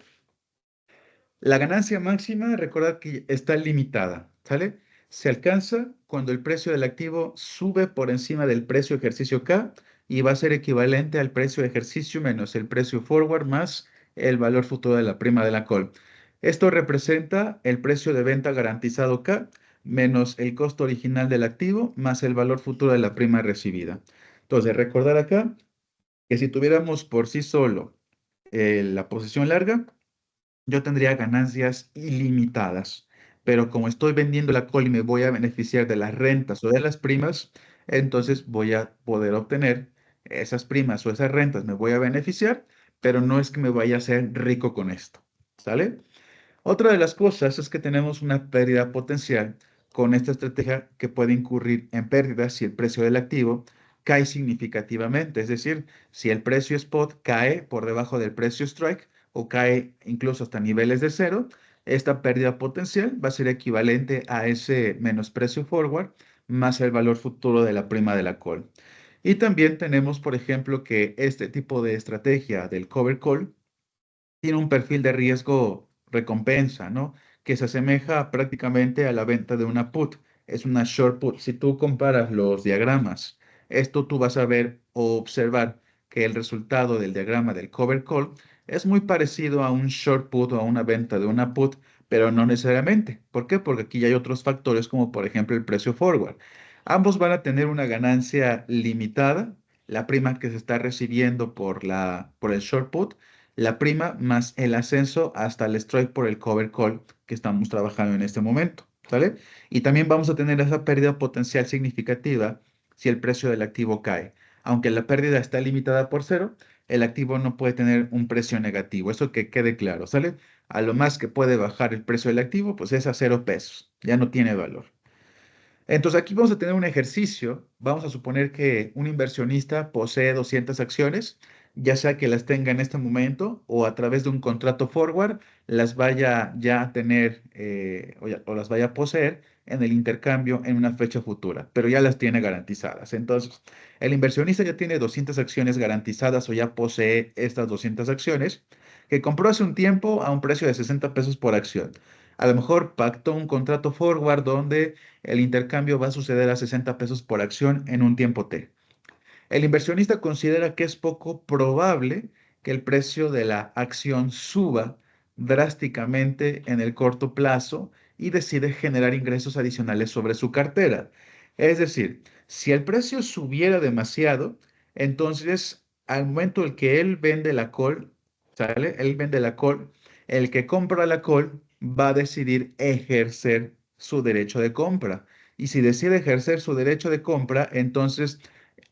la ganancia máxima, recordad que está limitada, ¿sale? Se alcanza cuando el precio del activo sube por encima del precio ejercicio K y va a ser equivalente al precio de ejercicio menos el precio forward más el valor futuro de la prima de la call. Esto representa el precio de venta garantizado K menos el costo original del activo más el valor futuro de la prima recibida. Entonces, recordar acá que si tuviéramos por sí solo la posición larga, yo tendría ganancias ilimitadas. Pero como estoy vendiendo la call y me voy a beneficiar de las rentas o de las primas, entonces voy a poder obtener esas primas o esas rentas, me voy a beneficiar, pero no es que me vaya a hacer rico con esto. ¿Sale? Otra de las cosas es que tenemos una pérdida potencial con esta estrategia que puede incurrir en pérdidas si el precio del activo cae significativamente. Es decir, si el precio spot cae por debajo del precio strike o cae incluso hasta niveles de cero, esta pérdida potencial va a ser equivalente a ese menos precio forward más el valor futuro de la prima de la call. Y también tenemos, por ejemplo, que este tipo de estrategia del cover call tiene un perfil de riesgo recompensa, ¿no? Que se asemeja prácticamente a la venta de una put. Es una short put. Si tú comparas los diagramas, esto tú vas a ver o observar que el resultado del diagrama del cover call es muy parecido a un short put o a una venta de una put, pero no necesariamente. ¿Por qué? Porque aquí ya hay otros factores como por ejemplo el precio forward. Ambos van a tener una ganancia limitada, la prima que se está recibiendo por el short put, la prima más el ascenso hasta el strike por el cover call que estamos trabajando en este momento, ¿sale? Y también vamos a tener esa pérdida potencial significativa si el precio del activo cae. Aunque la pérdida está limitada por cero, el activo no puede tener un precio negativo. Eso que quede claro, ¿sale? A lo más que puede bajar el precio del activo, pues es a 0 pesos. Ya no tiene valor. Entonces aquí vamos a tener un ejercicio. Vamos a suponer que un inversionista posee 200 acciones, ya sea que las tenga en este momento o a través de un contrato forward, las vaya ya a tener o las vaya a poseer en el intercambio en una fecha futura, pero ya las tiene garantizadas. Entonces, el inversionista ya tiene 200 acciones garantizadas o ya posee estas 200 acciones que compró hace un tiempo a un precio de 60 pesos por acción. A lo mejor pactó un contrato forward donde el intercambio va a suceder a 60 pesos por acción en un tiempo T. El inversionista considera que es poco probable que el precio de la acción suba drásticamente en el corto plazo y decide generar ingresos adicionales sobre su cartera. Es decir, si el precio subiera demasiado, entonces al momento en que él vende la call, ¿sale? Él vende la call, el que compra la call va a decidir ejercer su derecho de compra. Y si decide ejercer su derecho de compra, entonces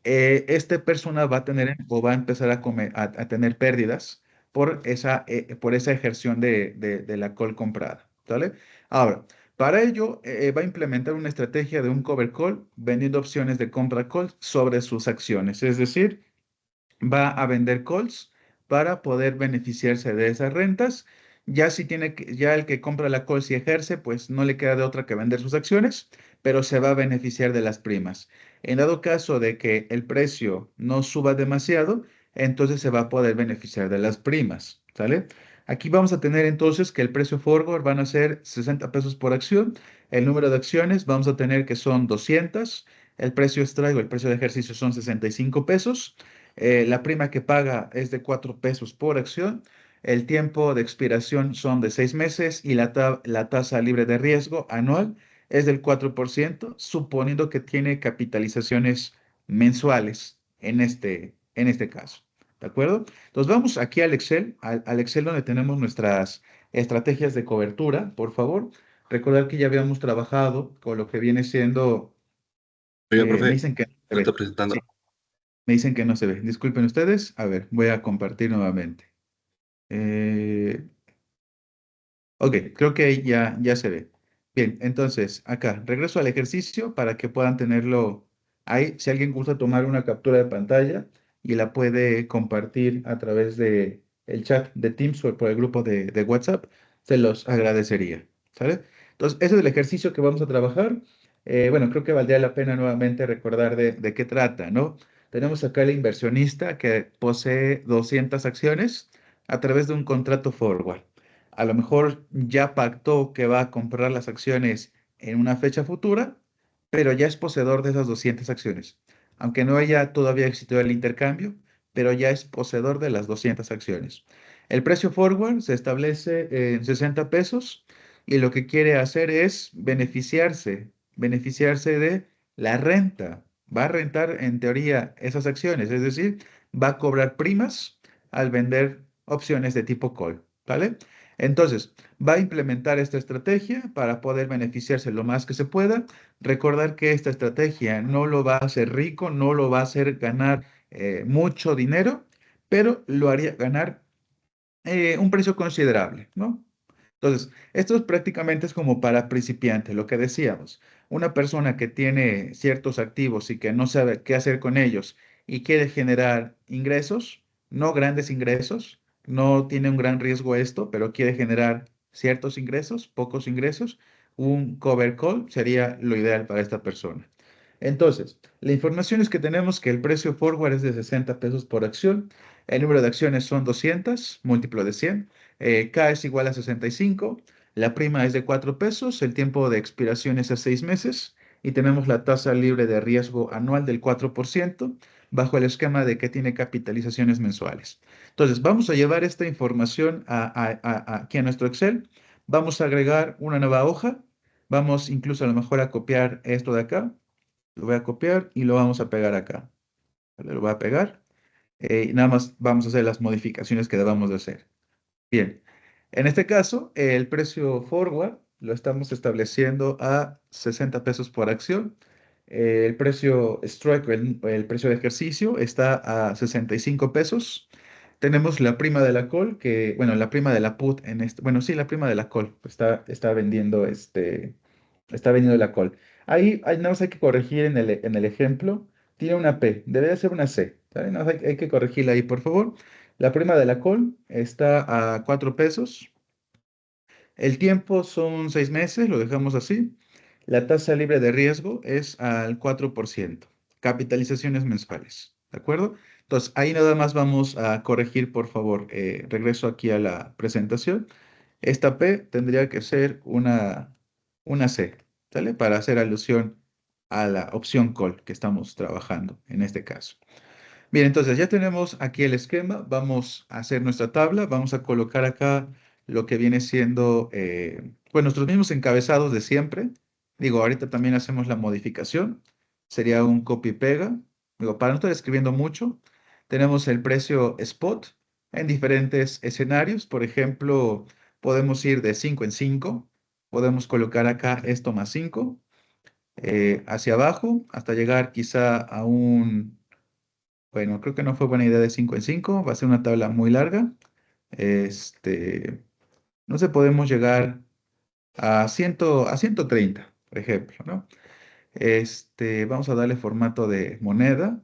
esta persona va a tener o va a empezar a tener pérdidas por esa ejerción de la call comprada, ¿vale? Ahora, para ello va a implementar una estrategia de un cover call vendiendo opciones de compra call sobre sus acciones, es decir, va a vender calls para poder beneficiarse de esas rentas. Ya si tiene ya el que compra la call si ejerce, pues no le queda de otra que vender sus acciones, pero se va a beneficiar de las primas. En dado caso de que el precio no suba demasiado, entonces se va a poder beneficiar de las primas, ¿sale? Aquí vamos a tener entonces que el precio forward van a ser 60 pesos por acción. El número de acciones vamos a tener que son 200. El precio strike o el precio de ejercicio son 65 pesos. La prima que paga es de 4 pesos por acción. El tiempo de expiración son de 6 meses y la tasa libre de riesgo anual es del 4%, suponiendo que tiene capitalizaciones mensuales en este caso. ¿De acuerdo? Entonces vamos aquí al Excel, al Excel donde tenemos nuestras estrategias de cobertura, por favor. Recordar que ya habíamos trabajado con lo que viene siendo, Oiga, me profe, dicen que no se lo está ve. Sí, presentando. me dicen que no se ve. Disculpen ustedes. A ver, voy a compartir nuevamente. Eh, ok, creo que ahí ya se ve. Bien, entonces, acá, regreso al ejercicio para que puedan tenerlo ahí. Si alguien gusta tomar una captura de pantalla y la puede compartir a través de el chat de Teams o por el grupo de WhatsApp, se los agradecería. ¿Sale? Entonces, ese es el ejercicio que vamos a trabajar. Bueno, creo que valdría la pena nuevamente recordar de qué trata, ¿no? Tenemos acá el inversionista que posee 200 acciones a través de un contrato forward. A lo mejor ya pactó que va a comprar las acciones en una fecha futura, pero ya es poseedor de esas 200 acciones. Aunque no haya todavía existido el intercambio, pero ya es poseedor de las 200 acciones. El precio forward se establece en 60 pesos y lo que quiere hacer es beneficiarse de la renta. Va a rentar en teoría esas acciones, es decir, va a cobrar primas al vender opciones de tipo call, ¿vale? Entonces, va a implementar esta estrategia para poder beneficiarse lo más que se pueda. Recordar que esta estrategia no lo va a hacer rico, no lo va a hacer ganar mucho dinero, pero lo haría ganar un precio considerable, ¿no? Entonces, esto es prácticamente es como para principiantes, lo que decíamos. Una persona que tiene ciertos activos y que no sabe qué hacer con ellos y quiere generar ingresos, no grandes ingresos, no tiene un gran riesgo esto, pero quiere generar ciertos ingresos, pocos ingresos, un cover call sería lo ideal para esta persona. Entonces, la información es que tenemos que el precio forward es de 60 pesos por acción, el número de acciones son 200, múltiplo de 100. K es igual a 65, la prima es de 4 pesos, el tiempo de expiración es a 6 meses y tenemos la tasa libre de riesgo anual del 4% bajo el esquema de que tiene capitalizaciones mensuales. Entonces, vamos a llevar esta información aquí a nuestro Excel, vamos a agregar una nueva hoja, vamos incluso a lo mejor a copiar esto de acá, lo voy a copiar y lo vamos a pegar acá. ¿Vale? Lo voy a pegar y nada más vamos a hacer las modificaciones que debamos de hacer. Bien, en este caso, el precio forward lo estamos estableciendo a 60 pesos por acción. El precio strike, el precio de ejercicio, está a 65 pesos. Tenemos la prima de la call, que, bueno, la prima de la put en este, bueno, sí, la prima de la call está vendiendo la call. Ahí nada más hay que corregir en el ejemplo. Tiene una P, debe ser una C. ¿Sale? Nada más hay que corregirla ahí, por favor. La prima de la call está a 4 pesos. El tiempo son 6 meses, lo dejamos así. La tasa libre de riesgo es al 4%. Capitalizaciones mensuales. ¿De acuerdo? Entonces, ahí nada más vamos a corregir, por favor. Regreso aquí a la presentación. Esta P tendría que ser una C, ¿sale? Para hacer alusión a la opción call que estamos trabajando en este caso. Bien, entonces ya tenemos aquí el esquema. Vamos a hacer nuestra tabla. Vamos a colocar acá lo que viene siendo, pues nuestros mismos encabezados de siempre. Digo, ahorita también hacemos la modificación. Sería un copy y pega. Digo, para no estar escribiendo mucho, tenemos el precio spot en diferentes escenarios. Por ejemplo, podemos ir de 5 en 5. Podemos colocar acá esto más 5 hacia abajo hasta llegar quizá a un bueno, creo que no fue buena idea de 5 en 5. Va a ser una tabla muy larga. Este, no sé, podemos llegar a 100, a 130, por ejemplo, ¿no? Vamos a darle formato de moneda.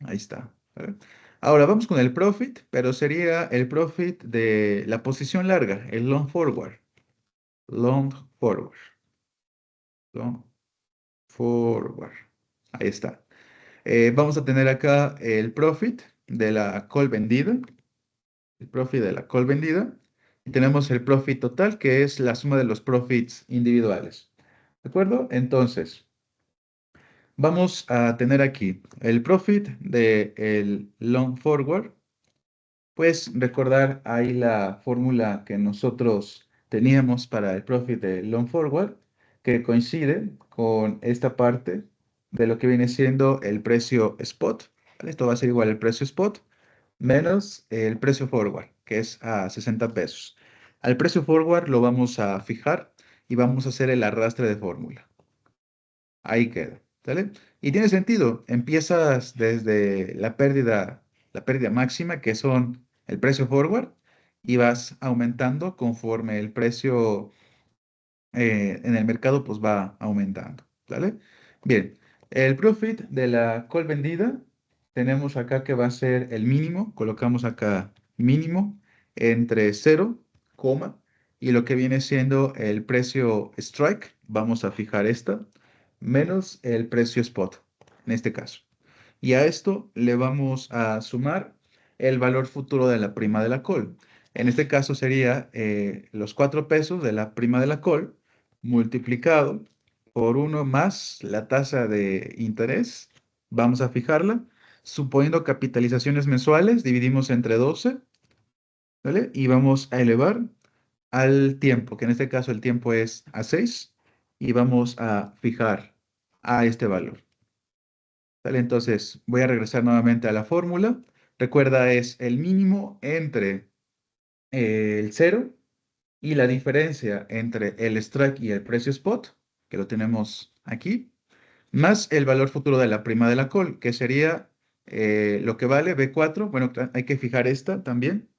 Ahí está. ¿Vale? Ahora vamos con el profit, pero sería el profit de la posición larga, el long forward. Long forward. Long forward. Ahí está. Vamos a tener acá el profit de la call vendida. El profit de la call vendida. Y tenemos el profit total, que es la suma de los profits individuales. ¿De acuerdo? Entonces, vamos a tener aquí el profit del long forward. Pues recordar ahí la fórmula que nosotros teníamos para el profit del long forward, que coincide con esta parte de lo que viene siendo el precio spot. ¿Vale? Esto va a ser igual al precio spot menos el precio forward, que es a 60 pesos. Al precio forward lo vamos a fijar y vamos a hacer el arrastre de fórmula. Ahí queda, ¿sale? Y tiene sentido. Empiezas desde la pérdida máxima, que son el precio forward, y vas aumentando conforme el precio en el mercado pues va aumentando, ¿vale? Bien, el profit de la call vendida tenemos acá que va a ser el mínimo, colocamos acá mínimo entre 0, coma, y lo que viene siendo el precio strike, vamos a fijar esta, menos el precio spot, en este caso. Y a esto le vamos a sumar el valor futuro de la prima de la call. En este caso sería los 4 pesos de la prima de la call multiplicado por uno más la tasa de interés. Vamos a fijarla. Suponiendo capitalizaciones mensuales, dividimos entre 12, ¿vale? Y vamos a elevar al tiempo, que en este caso el tiempo es a 6, y vamos a fijar a este valor. ¿Vale? Entonces, voy a regresar nuevamente a la fórmula. Recuerda, es el mínimo entre el cero y la diferencia entre el strike y el precio spot, que lo tenemos aquí, más el valor futuro de la prima de la call, que sería lo que vale B4. Bueno, hay que fijar esta también.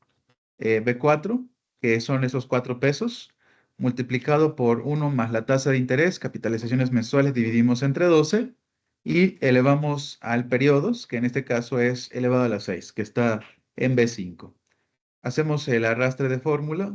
B4, que son esos 4 pesos, multiplicado por uno más la tasa de interés, capitalizaciones mensuales, dividimos entre 12 y elevamos al periodos, que en este caso es elevado a la 6, que está en B5. Hacemos el arrastre de fórmula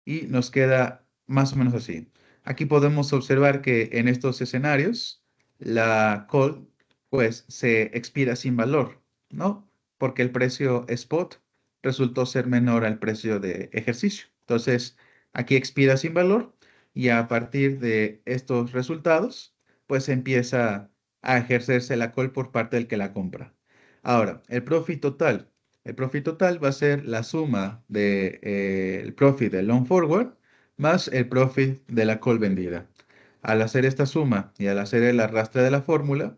y nos queda más o menos así. Aquí podemos observar que en estos escenarios la call pues se expira sin valor, ¿no? Porque el precio spot resultó ser menor al precio de ejercicio. Entonces, aquí expira sin valor y a partir de estos resultados pues empieza a ejercerse la call por parte del que la compra. Ahora, el profit total. El profit total va a ser la suma de, el profit del long forward más el profit de la call vendida. Al hacer esta suma y al hacer el arrastre de la fórmula,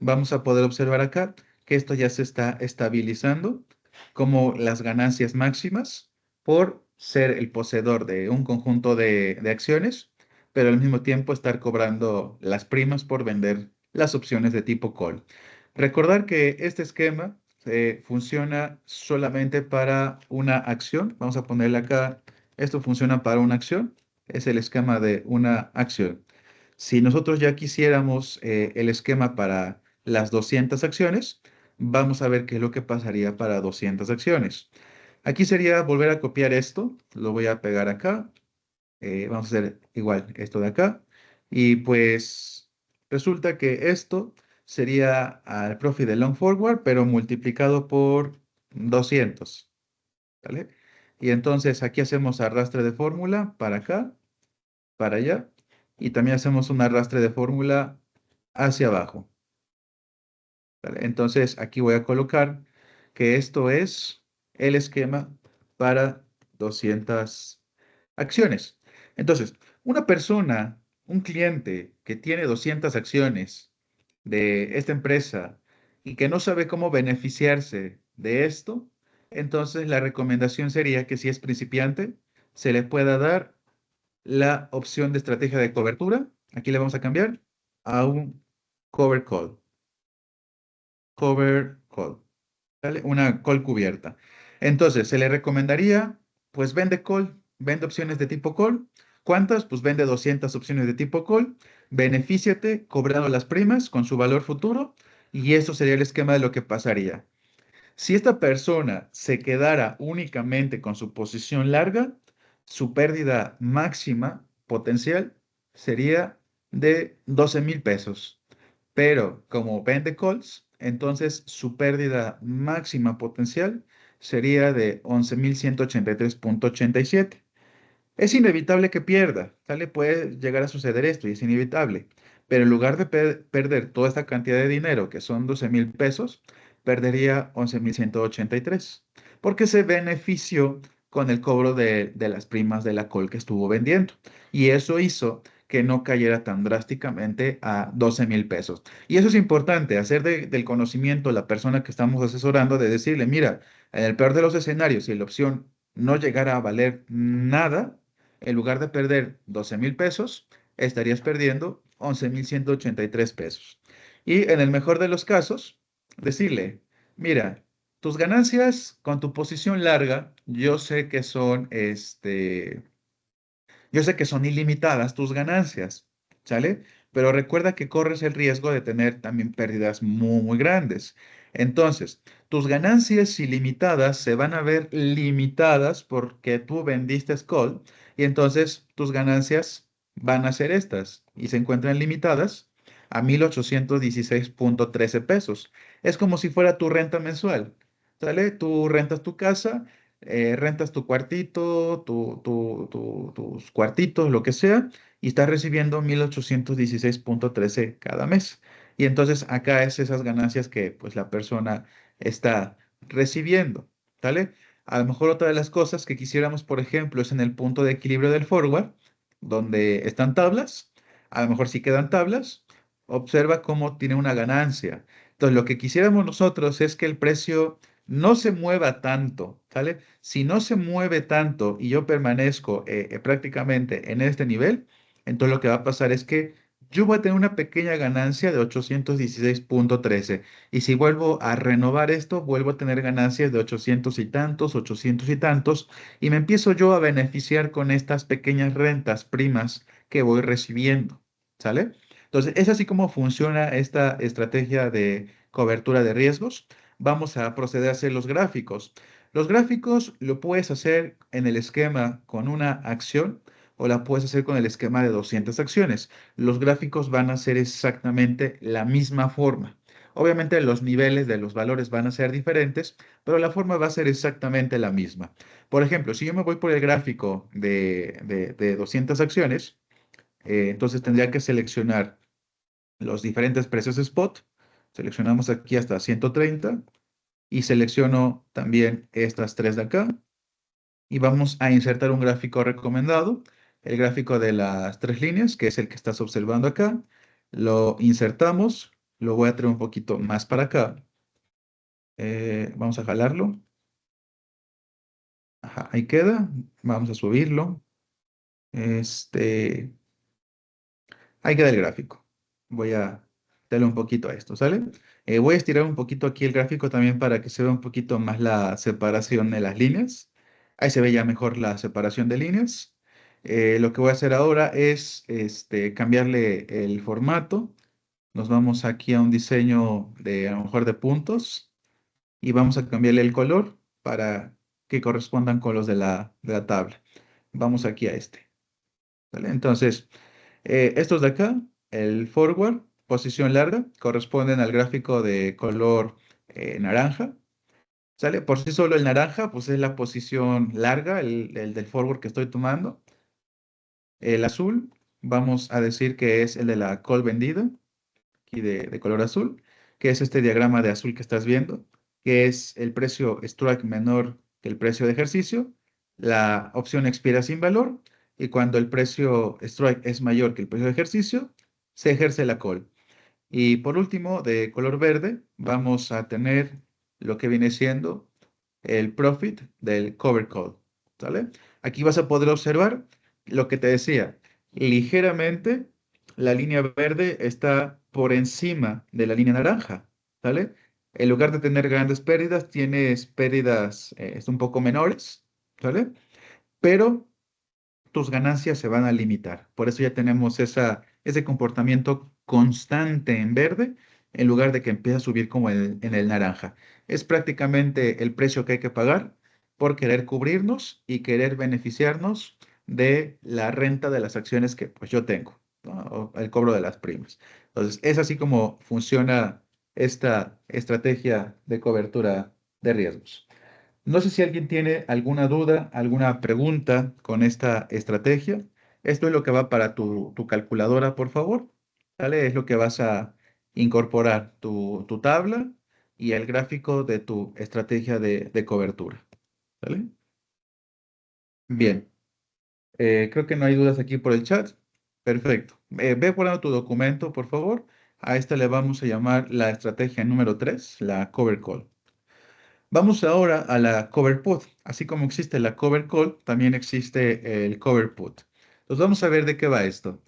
vamos a poder observar acá que esto ya se está estabilizando como las ganancias máximas por ser el poseedor de un conjunto de acciones, pero al mismo tiempo estar cobrando las primas por vender las opciones de tipo call. Recordar que este esquema funciona solamente para una acción. Vamos a ponerle acá, esto funciona para una acción. Es el esquema de una acción. Si nosotros ya quisiéramos el esquema para las 200 acciones, vamos a ver qué es lo que pasaría para 200 acciones. Aquí sería volver a copiar esto. Lo voy a pegar acá. Vamos a hacer igual esto de acá. Y pues resulta que esto sería al profit de long forward, pero multiplicado por 200. ¿Vale? Y entonces aquí hacemos arrastre de fórmula para acá, para allá. Y también hacemos un arrastre de fórmula hacia abajo. ¿Vale? Entonces aquí voy a colocar que esto es el esquema para 200 acciones. Entonces, una persona, un cliente que tiene 200 acciones de esta empresa y que no sabe cómo beneficiarse de esto, entonces la recomendación sería que si es principiante, se le pueda dar la opción de estrategia de cobertura. Aquí le vamos a cambiar a un cover call. Cover call. ¿Vale? Una call cubierta. Entonces, se le recomendaría, pues vende call, vende opciones de tipo call. ¿Cuántas? Pues vende 200 opciones de tipo call. Benefíciate cobrando las primas con su valor futuro y eso sería el esquema de lo que pasaría. Si esta persona se quedara únicamente con su posición larga, su pérdida máxima potencial sería de 12,000 pesos. Pero como vende calls, entonces su pérdida máxima potencial sería de 11,183,87. Es inevitable que pierda, ¿sale? Puede llegar a suceder esto y es inevitable. Pero en lugar de perder toda esta cantidad de dinero, que son 12,000 pesos, perdería 11,183, porque se benefició con el cobro de las primas de la call que estuvo vendiendo. Y eso hizo que no cayera tan drásticamente a 12,000 pesos. Y eso es importante, hacer del conocimiento la persona que estamos asesorando, de decirle, mira, en el peor de los escenarios, si la opción no llegara a valer nada, en lugar de perder 12,000 pesos, estarías perdiendo 11,183 pesos. Y en el mejor de los casos, decirle, mira, tus ganancias con tu posición larga, yo sé que son ilimitadas tus ganancias, ¿sale? Pero recuerda que corres el riesgo de tener también pérdidas muy, muy grandes. Entonces, tus ganancias ilimitadas se van a ver limitadas porque tú vendiste call y entonces tus ganancias van a ser estas y se encuentran limitadas a 1,816,13 pesos. Es como si fuera tu renta mensual, ¿sale? Tú rentas tu casa, rentas tu cuartito, tus cuartitos, lo que sea, y estás recibiendo 1,816,13 cada mes. Y entonces acá es esas ganancias que pues la persona está recibiendo, ¿vale? A lo mejor otra de las cosas que quisiéramos, por ejemplo, es en el punto de equilibrio del forward, donde están tablas, a lo mejor si quedan tablas, observa cómo tiene una ganancia. Entonces, lo que quisiéramos nosotros es que el precio no se mueva tanto, ¿sale? Si no se mueve tanto y yo permanezco prácticamente en este nivel, entonces lo que va a pasar es que yo voy a tener una pequeña ganancia de 816,13. Y si vuelvo a renovar esto, vuelvo a tener ganancias de 800 y tantos, 800 y tantos, y me empiezo yo a beneficiar con estas pequeñas rentas primas que voy recibiendo, ¿sale? Entonces, es así como funciona esta estrategia de cobertura de riesgos. Vamos a proceder a hacer los gráficos. Los gráficos lo puedes hacer en el esquema con una acción o la puedes hacer con el esquema de 200 acciones. Los gráficos van a ser exactamente la misma forma. Obviamente los niveles de los valores van a ser diferentes, pero la forma va a ser exactamente la misma. Por ejemplo, si yo me voy por el gráfico de 200 acciones, entonces tendría que seleccionar los diferentes precios spot. Seleccionamos aquí hasta 130 y selecciono también estas tres de acá y vamos a insertar un gráfico recomendado, el gráfico de las tres líneas, que es el que estás observando acá. Lo insertamos, lo voy a traer un poquito más para acá. Vamos a jalarlo. Ajá, ahí queda. Vamos a subirlo. Este, Ahí queda el gráfico. Voy a darle un poquito a esto, ¿sale? Voy a estirar un poquito aquí el gráfico también para que se vea un poquito más la separación de las líneas. Ahí se ve ya mejor la separación de líneas. Lo que voy a hacer ahora es cambiarle el formato. Nos vamos aquí a un diseño de a lo mejor de puntos y vamos a cambiarle el color para que correspondan con los de la tabla. Vamos aquí a este, ¿vale? Entonces, estos de acá, el forward, posición larga, corresponden al gráfico de color naranja. ¿Sale? Por sí solo el naranja, pues es la posición larga, el del forward que estoy tomando. El azul, vamos a decir que es el de la call vendida, aquí de color azul, que es este diagrama de azul que estás viendo, que es el precio strike menor que el precio de ejercicio, la opción expira sin valor, y cuando el precio strike es mayor que el precio de ejercicio, se ejerce la call. Y por último, de color verde, vamos a tener lo que viene siendo el profit del cover call, ¿sale? Aquí vas a poder observar lo que te decía. Ligeramente, la línea verde está por encima de la línea naranja, ¿sale? En lugar de tener grandes pérdidas, tienes pérdidas un poco menores, ¿sale? Pero tus ganancias se van a limitar. Por eso ya tenemos ese comportamiento constante en verde en lugar de que empiece a subir como en el naranja. Es prácticamente el precio que hay que pagar por querer cubrirnos y querer beneficiarnos de la renta de las acciones que pues yo tengo, ¿no? O el cobro de las primas. Entonces, es así como funciona esta estrategia de cobertura de riesgos. No sé si alguien tiene alguna duda, alguna pregunta con esta estrategia. Esto es lo que va para tu calculadora, por favor. ¿Vale? Es lo que vas a incorporar tu tabla y el gráfico de tu estrategia de cobertura. ¿Vale? Bien. Creo que no hay dudas aquí por el chat. Perfecto. Ve poniendo tu documento, por favor. A esta le vamos a llamar la estrategia número 3, la cover call. Vamos ahora a la cover put. Así como existe la cover call, también existe el cover put. Entonces vamos a ver de qué va esto.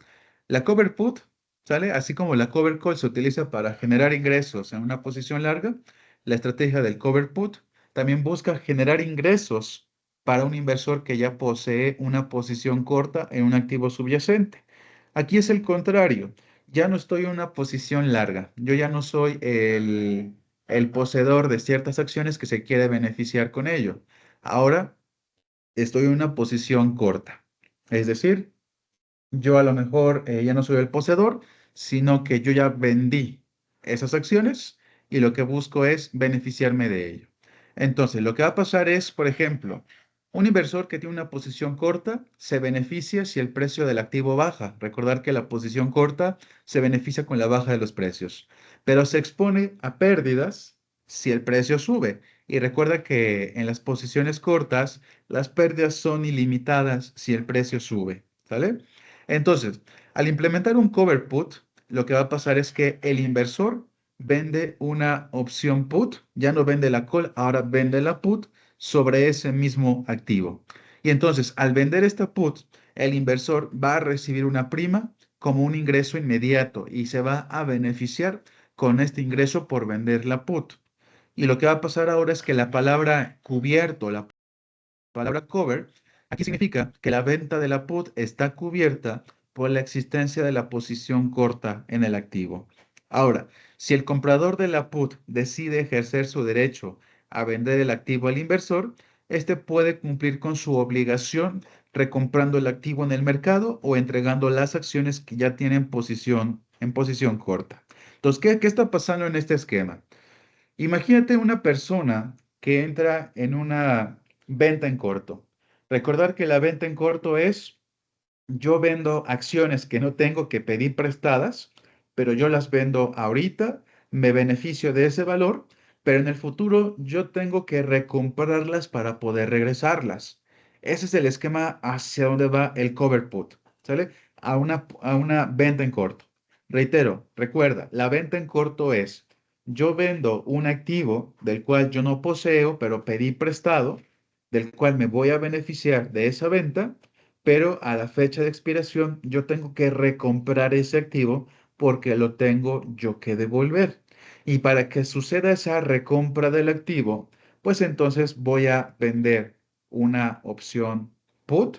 La cover put, ¿sale? Así como la cover call se utiliza para generar ingresos en una posición larga, la estrategia del cover put también busca generar ingresos para un inversor que ya posee una posición corta en un activo subyacente. Aquí es el contrario. Ya no estoy en una posición larga. Yo ya no soy el poseedor de ciertas acciones que se quiere beneficiar con ello. Ahora estoy en una posición corta. Es decir, yo a lo mejor ya no soy el poseedor, sino que yo ya vendí esas acciones y lo que busco es beneficiarme de ello. Entonces, lo que va a pasar es, por ejemplo, un inversor que tiene una posición corta se beneficia si el precio del activo baja. Recordar que la posición corta se beneficia con la baja de los precios, pero se expone a pérdidas si el precio sube. Y recuerda que en las posiciones cortas, las pérdidas son ilimitadas si el precio sube. ¿Sale? Entonces, al implementar un cover put, lo que va a pasar es que el inversor vende una opción put, ya no vende la call, ahora vende la put sobre ese mismo activo. Y entonces, al vender esta put, el inversor va a recibir una prima como un ingreso inmediato y se va a beneficiar con este ingreso por vender la put. Y lo que va a pasar ahora es que la palabra cubierto, la palabra cover, aquí significa que la venta de la put está cubierta por la existencia de la posición corta en el activo. Ahora, si el comprador de la put decide ejercer su derecho a vender el activo al inversor, este puede cumplir con su obligación recomprando el activo en el mercado o entregando las acciones que ya tienen posición en posición corta. Entonces, ¿qué está pasando en este esquema? Imagínate una persona que entra en una venta en corto. Recordar que la venta en corto es, yo vendo acciones que no tengo que pedir prestadas, pero yo las vendo ahorita, me beneficio de ese valor, pero en el futuro yo tengo que recomprarlas para poder regresarlas. Ese es el esquema hacia donde va el cover put, ¿sale? A una venta en corto. Reitero, recuerda, la venta en corto es, yo vendo un activo del cual yo no poseo, pero pedí prestado, del cual me voy a beneficiar de esa venta, pero a la fecha de expiración yo tengo que recomprar ese activo porque lo tengo yo que devolver. Y para que suceda esa recompra del activo, pues entonces voy a vender una opción put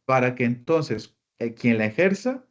para que entonces quien la ejerza,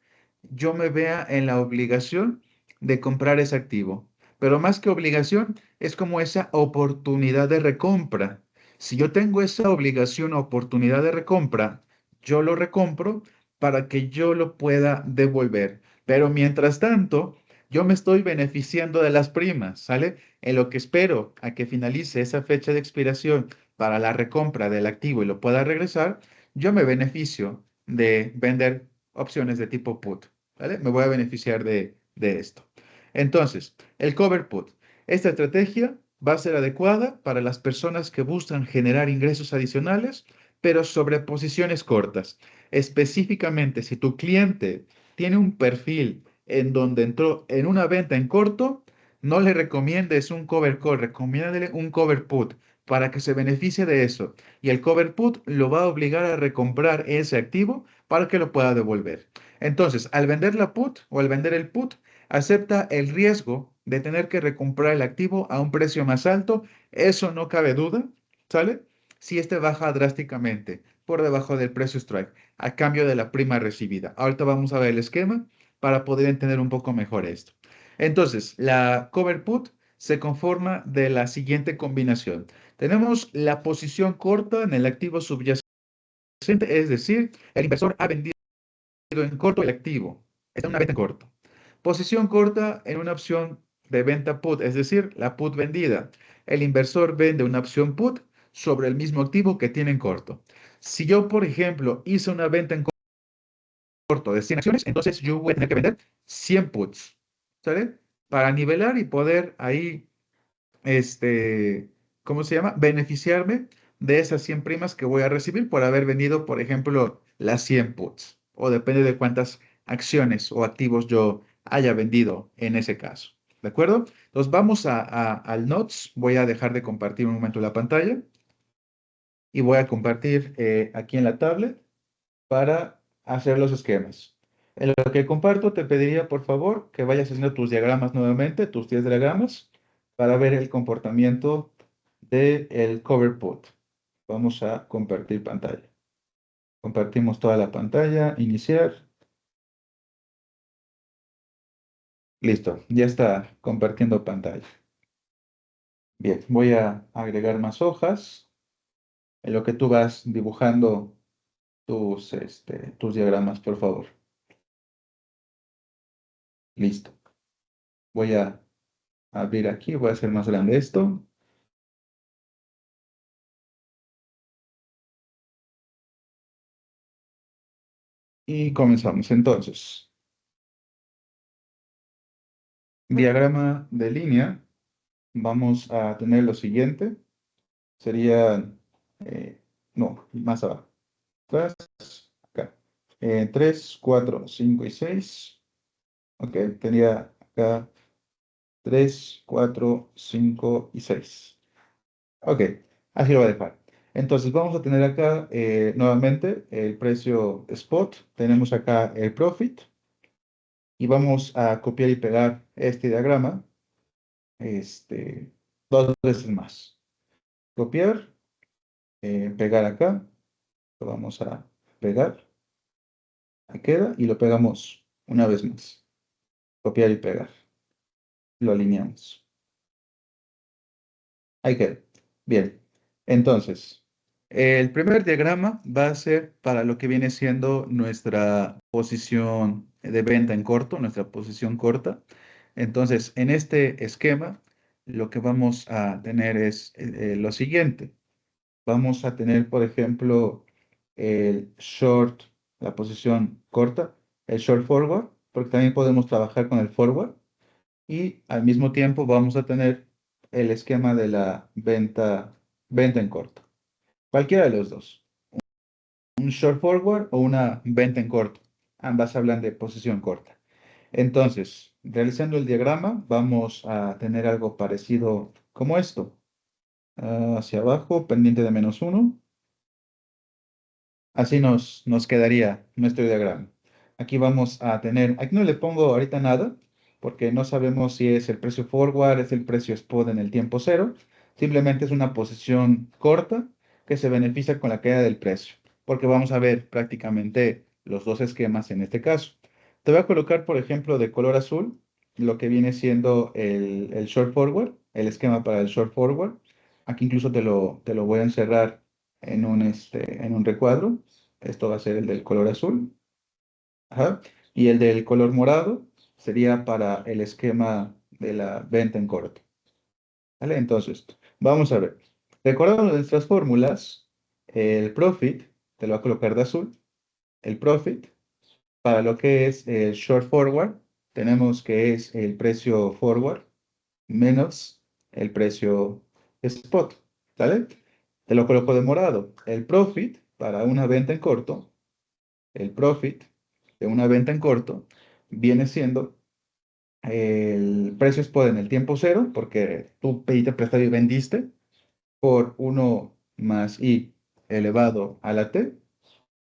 yo me vea en la obligación de comprar ese activo. Pero más que obligación, es como esa oportunidad de recompra. Si yo tengo esa obligación o oportunidad de recompra, yo lo recompro para que yo lo pueda devolver. Pero mientras tanto, yo me estoy beneficiando de las primas, ¿sale? En lo que espero a que finalice esa fecha de expiración para la recompra del activo y lo pueda regresar, yo me beneficio de vender opciones de tipo put, ¿vale? Me voy a beneficiar de esto. Entonces, el cover put. Esta estrategia va a ser adecuada para las personas que buscan generar ingresos adicionales, pero sobre posiciones cortas. Específicamente, si tu cliente tiene un perfil en donde entró en una venta en corto, no le recomiendes un cover call, recomiéndale un cover put para que se beneficie de eso. Y el cover put lo va a obligar a recomprar ese activo para que lo pueda devolver. Entonces, al vender la put o al vender el put, acepta el riesgo de tener que recomprar el activo a un precio más alto. Eso no cabe duda, ¿sale? Si este baja drásticamente por debajo del precio strike a cambio de la prima recibida. Ahorita vamos a ver el esquema para poder entender un poco mejor esto. Entonces, la cover put se conforma de la siguiente combinación. Tenemos la posición corta en el activo subyacente, es decir, el inversor ha vendido en corto el activo, está en una venta en corto. Posición corta en una opción de venta put, es decir, la put vendida. El inversor vende una opción put sobre el mismo activo que tiene en corto. Si yo, por ejemplo, hice una venta en corto de 100 acciones, entonces yo voy a tener que vender 100 puts, ¿sale? Para nivelar y poder ahí, este, ¿cómo se llama? Beneficiarme de esas 100 primas que voy a recibir por haber vendido, por ejemplo, las 100 puts, o depende de cuántas acciones o activos yo haya vendido en ese caso, ¿de acuerdo? Entonces vamos al Notes, voy a dejar de compartir un momento la pantalla y voy a compartir aquí en la tablet para hacer los esquemas. En lo que comparto, te pediría por favor que vayas haciendo tus diagramas nuevamente, tus 10 diagramas, para ver el comportamiento del cover put. Vamos a compartir pantalla. Compartimos toda la pantalla, iniciar. Listo, ya está compartiendo pantalla. Bien, voy a agregar más hojas. En lo que tú vas dibujando tus diagramas, por favor. Listo. Voy a abrir aquí, voy a hacer más grande esto. Y comenzamos. Entonces, diagrama de línea, vamos a tener lo siguiente. Sería, eh, no, más abajo. Atrás, acá. 3, 4, 5 y 6. Ok, tenía acá 3, 4, 5 y 6. Ok, así lo voy a dejar. Entonces vamos a tener acá nuevamente el precio spot. Tenemos acá el profit. Y vamos a copiar y pegar este diagrama dos veces más. Copiar, pegar acá, lo vamos a pegar, ahí queda, y lo pegamos una vez más. Copiar y pegar, lo alineamos. Ahí queda. Bien, entonces, el primer diagrama va a ser para lo que viene siendo nuestra posición de venta en corto, nuestra posición corta. Entonces, en este esquema, lo que vamos a tener es lo siguiente. Vamos a tener, por ejemplo, el short, la posición corta, el short forward, porque también podemos trabajar con el forward. Y al mismo tiempo vamos a tener el esquema de la venta en corto. Cualquiera de los dos, un short forward o una venta en corto. Ambas hablan de posición corta. Entonces, realizando el diagrama, vamos a tener algo parecido como esto. Hacia abajo, pendiente de -1. Así nos quedaría nuestro diagrama. Aquí vamos a tener, aquí no le pongo ahorita nada, porque no sabemos si es el precio forward, es el precio spot en el tiempo cero. Simplemente es una posición corta que se beneficia con la caída del precio, porque vamos a ver prácticamente los dos esquemas en este caso. Te voy a colocar, por ejemplo, de color azul, lo que viene siendo el short forward, el esquema para el short forward. Aquí incluso te lo voy a encerrar en un recuadro. Esto va a ser el del color azul. Ajá. Y el del color morado sería para el esquema de la venta en corto. ¿Vale? Entonces, vamos a ver. Recordando nuestras fórmulas, el profit, te lo voy a colocar de azul, el profit para lo que es el short forward, tenemos que es el precio forward menos el precio spot, ¿vale? Te lo coloco de morado. El profit para una venta en corto, el profit de una venta en corto viene siendo el precio spot en el tiempo cero, porque tú pediste prestado y vendiste, por uno más i elevado a la t,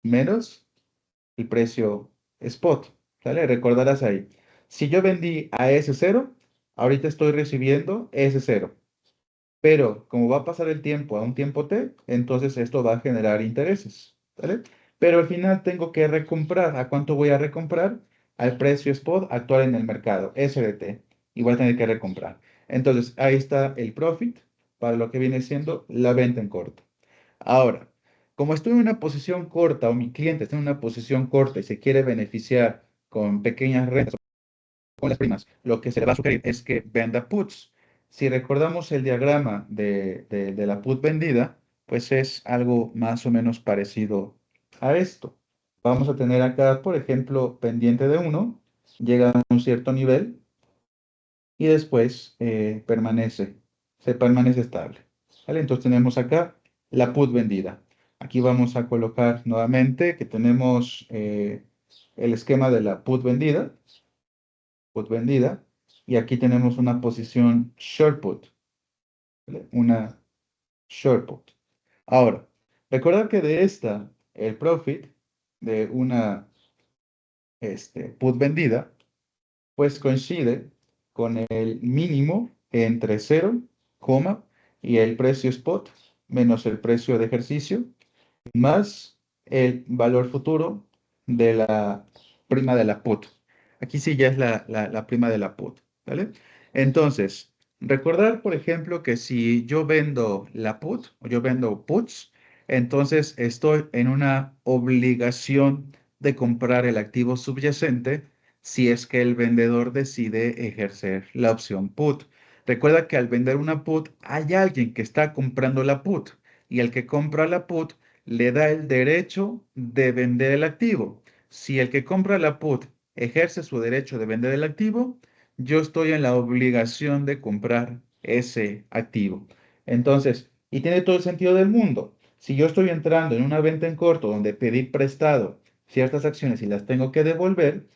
menos el precio spot, ¿vale? Recordarás ahí. Si yo vendí a S0, ahorita estoy recibiendo S0. Pero como va a pasar el tiempo a un tiempo t, entonces esto va a generar intereses, ¿vale? Pero al final tengo que recomprar. ¿A cuánto voy a recomprar? Al precio spot actual en el mercado, S de t. Y voy a tener que recomprar. Entonces, ahí está el profit para lo que viene siendo la venta en corto. Ahora, como estoy en una posición corta o mi cliente está en una posición corta y se quiere beneficiar con pequeñas rentas con las primas, lo que se le va a sugerir es que venda puts. Si recordamos el diagrama de la put vendida, pues es algo más o menos parecido a esto. Vamos a tener acá, por ejemplo, pendiente de uno, llega a un cierto nivel y después se permanece estable. ¿Vale? Entonces tenemos acá la put vendida. Aquí vamos a colocar nuevamente que tenemos el esquema de la put vendida, y aquí tenemos una posición short put, ¿vale? Una short put. Ahora, recordar que de esta, el profit de una put vendida, pues coincide con el mínimo entre cero, coma, y el precio spot menos el precio de ejercicio más el valor futuro de la prima de la put. Aquí sí ya es la prima de la put, ¿vale? Entonces, recordar, por ejemplo, que si yo vendo la put o yo vendo puts, entonces estoy en una obligación de comprar el activo subyacente si es que el vendedor decide ejercer la opción put. Recuerda que al vender una put hay alguien que está comprando la put y el que compra la put le da el derecho de vender el activo. Si el que compra la put ejerce su derecho de vender el activo, yo estoy en la obligación de comprar ese activo. Entonces, y tiene todo el sentido del mundo. Si yo estoy entrando en una venta en corto donde pedí prestado ciertas acciones y las tengo que devolver,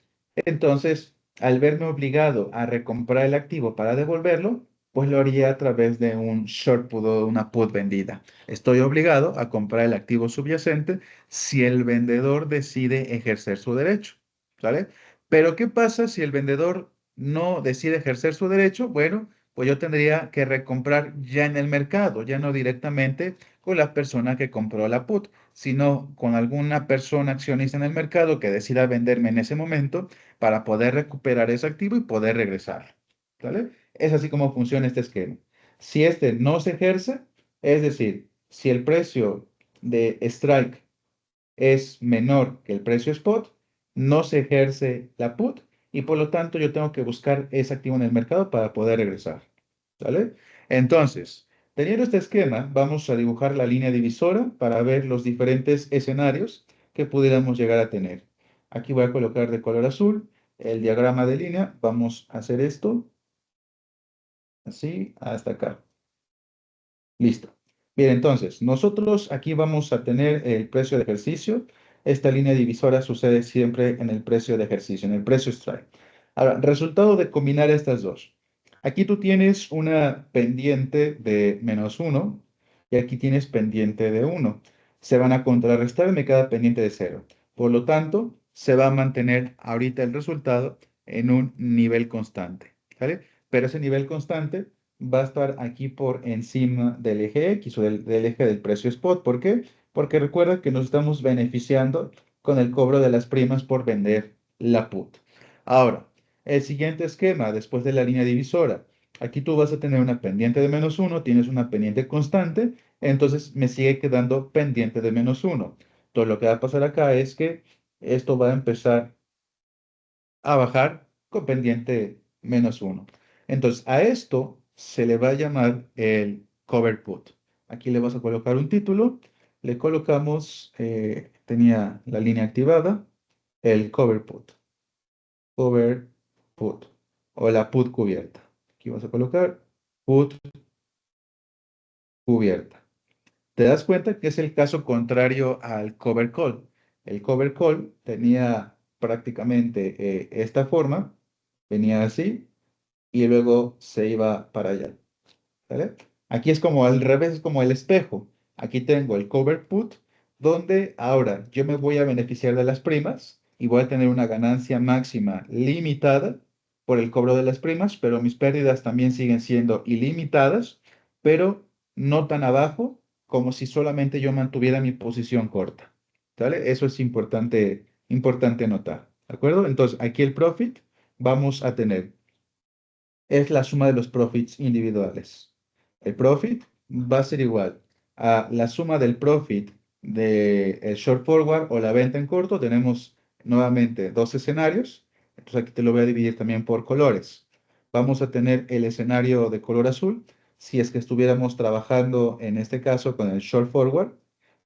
entonces, al verme obligado a recomprar el activo para devolverlo, pues lo haría a través de un short put o una put vendida. Estoy obligado a comprar el activo subyacente si el vendedor decide ejercer su derecho, ¿vale? Pero ¿qué pasa si el vendedor no decide ejercer su derecho? Bueno, pues yo tendría que recomprar ya en el mercado, ya no directamente con la persona que compró la put, sino con alguna persona accionista en el mercado que decida venderme en ese momento para poder recuperar ese activo y poder regresar, ¿vale? Es así como funciona este esquema. Si este no se ejerce, es decir, si el precio de strike es menor que el precio spot, no se ejerce la put y por lo tanto yo tengo que buscar ese activo en el mercado para poder regresar. ¿Vale? Entonces, teniendo este esquema, vamos a dibujar la línea divisora para ver los diferentes escenarios que pudiéramos llegar a tener. Aquí voy a colocar de color azul el diagrama de línea. Vamos a hacer esto así hasta acá. Listo. Bien, entonces, nosotros aquí vamos a tener el precio de ejercicio. Esta línea divisora sucede siempre en el precio de ejercicio, en el precio strike. Ahora, resultado de combinar estas dos. Aquí tú tienes una pendiente de -1 y aquí tienes pendiente de 1. Se van a contrarrestar y me queda pendiente de 0. Por lo tanto, se va a mantener ahorita el resultado en un nivel constante, ¿vale? Pero ese nivel constante va a estar aquí por encima del eje X o del eje del precio spot. ¿Por qué? Porque recuerda que nos estamos beneficiando con el cobro de las primas por vender la put. Ahora, el siguiente esquema, después de la línea divisora. Aquí tú vas a tener una pendiente de -1, tienes una pendiente constante, entonces me sigue quedando pendiente de -1. Todo lo que va a pasar acá es que esto va a empezar a bajar con pendiente -1. Entonces, a esto se le va a llamar el cover put. Aquí le vas a colocar un título, le colocamos, tenía la línea activada, el cover put, cover put, o la put cubierta. Aquí vas a colocar put cubierta. Te das cuenta que es el caso contrario al cover call. El cover call tenía prácticamente esta forma, venía así y luego se iba para allá. ¿Vale? Aquí es como al revés, es como el espejo. Aquí tengo el cover put, donde ahora yo me voy a beneficiar de las primas y voy a tener una ganancia máxima limitada por el cobro de las primas, pero mis pérdidas también siguen siendo ilimitadas, pero no tan abajo como si solamente yo mantuviera mi posición corta. ¿Vale? Eso es importante, importante notar. ¿De acuerdo? Entonces, aquí el profit vamos a tener es la suma de los profits individuales. El profit va a ser igual a la suma del profit del short forward o la venta en corto. Tenemos nuevamente dos escenarios. Entonces aquí te lo voy a dividir también por colores. Vamos a tener el escenario de color azul. Si es que estuviéramos trabajando en este caso con el short forward,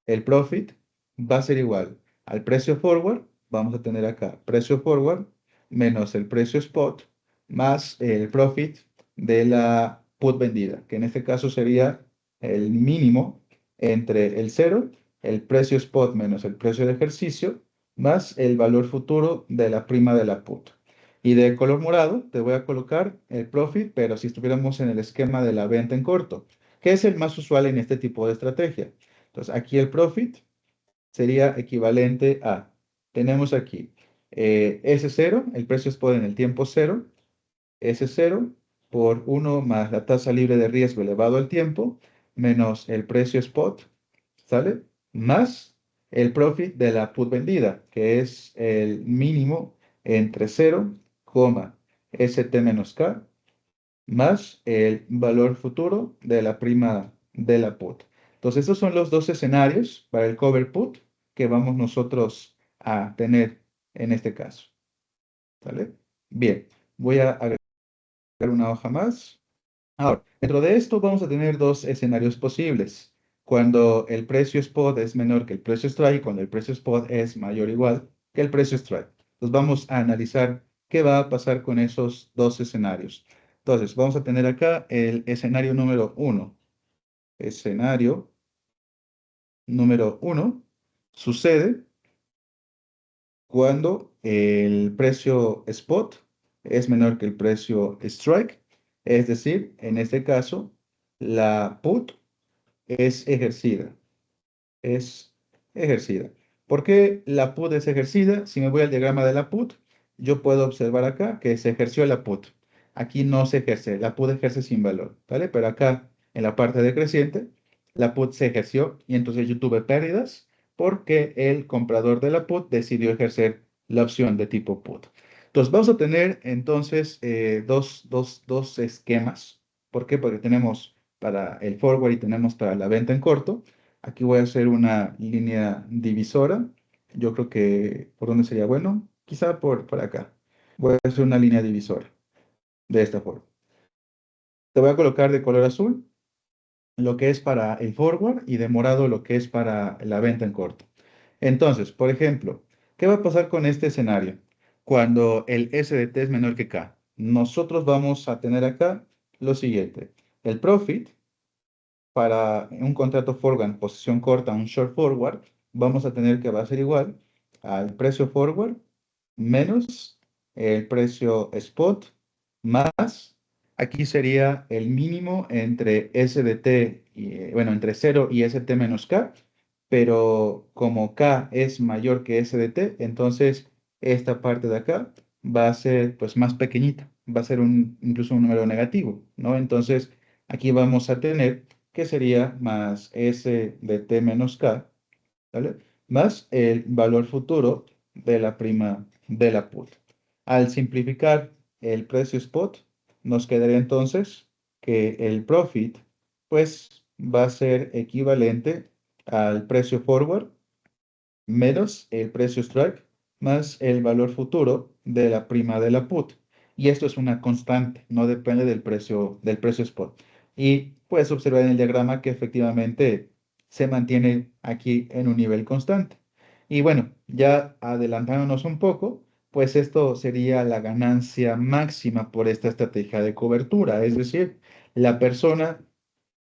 el profit va a ser igual al precio forward. Vamos a tener acá precio forward menos el precio spot más el profit de la put vendida, que en este caso sería el mínimo entre el cero, el precio spot menos el precio de ejercicio, más el valor futuro de la prima de la put. Y de color morado te voy a colocar el profit, pero si estuviéramos en el esquema de la venta en corto, que es el más usual en este tipo de estrategia. Entonces, aquí el profit sería equivalente a, tenemos aquí S0, el precio spot en el tiempo cero, S0 por 1 más la tasa libre de riesgo elevado al tiempo, menos el precio spot, ¿sale? Más el profit de la put vendida, que es el mínimo entre 0, ST menos K, más el valor futuro de la prima de la put. Entonces, estos son los dos escenarios para el cover put que vamos nosotros a tener en este caso, ¿sale? Bien, voy a agregar una hoja más. Ahora, dentro de esto vamos a tener dos escenarios posibles. Cuando el precio spot es menor que el precio strike, cuando el precio spot es mayor o igual que el precio strike. Entonces vamos a analizar qué va a pasar con esos dos escenarios. Entonces, vamos a tener acá el escenario número 1. Escenario número 1 sucede cuando el precio spot es menor que el precio strike. Es decir, en este caso, la put es ejercida. Es ejercida. ¿Por qué la put es ejercida? Si me voy al diagrama de la put, yo puedo observar acá que se ejerció la put. Aquí no se ejerce, la put ejerce sin valor, ¿vale? Pero acá, en la parte decreciente, la put se ejerció y entonces yo tuve pérdidas porque el comprador de la put decidió ejercer la opción de tipo put. Entonces, vamos a tener entonces dos esquemas. ¿Por qué? Porque tenemos para el forward y tenemos para la venta en corto. Aquí voy a hacer una línea divisora. Yo creo que, ¿por dónde sería bueno? Quizá por acá. Voy a hacer una línea divisora de esta forma. Te voy a colocar de color azul lo que es para el forward y de morado lo que es para la venta en corto. Entonces, por ejemplo, ¿qué va a pasar con este escenario? Cuando el SDT es menor que K. Nosotros vamos a tener acá lo siguiente. El profit para un contrato forward en posición corta, un short forward, vamos a tener que va a ser igual al precio forward menos el precio spot más, aquí sería el mínimo entre SDT y, bueno, entre 0 y ST menos K, pero como K es mayor que SDT, entonces esta parte de acá va a ser pues más pequeñita, va a ser incluso un número negativo, ¿no? Entonces aquí vamos a tener que sería más S de T menos K, ¿vale? Más el valor futuro de la prima de la put. Al simplificar el precio spot, nos quedaría entonces que el profit, pues, va a ser equivalente al precio forward menos el precio strike más el valor futuro de la prima de la put. y esto es una constante, no depende del precio spot. Y puedes observar en el diagrama que efectivamente se mantiene aquí en un nivel constante. Y bueno, ya adelantándonos un poco, pues esto sería la ganancia máxima por esta estrategia de cobertura, es decir, la persona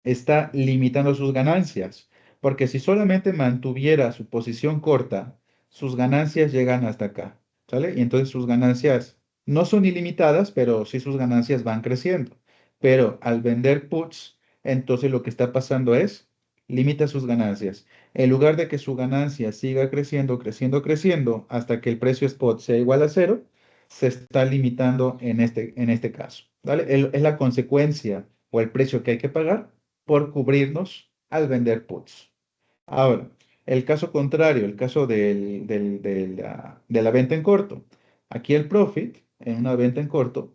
está limitando sus ganancias, porque si solamente mantuviera su posición corta, sus ganancias llegan hasta acá, ¿sale? Y entonces sus ganancias no son ilimitadas, pero sí sus ganancias van creciendo. Pero al vender puts, entonces lo que está pasando es, limita sus ganancias. En lugar de que su ganancia siga creciendo, creciendo, creciendo, hasta que el precio spot sea igual a cero, se está limitando en este caso, ¿vale? Es la consecuencia o el precio que hay que pagar por cubrirnos al vender puts. Ahora, el caso contrario, el caso de la venta en corto. Aquí el profit, en una venta en corto,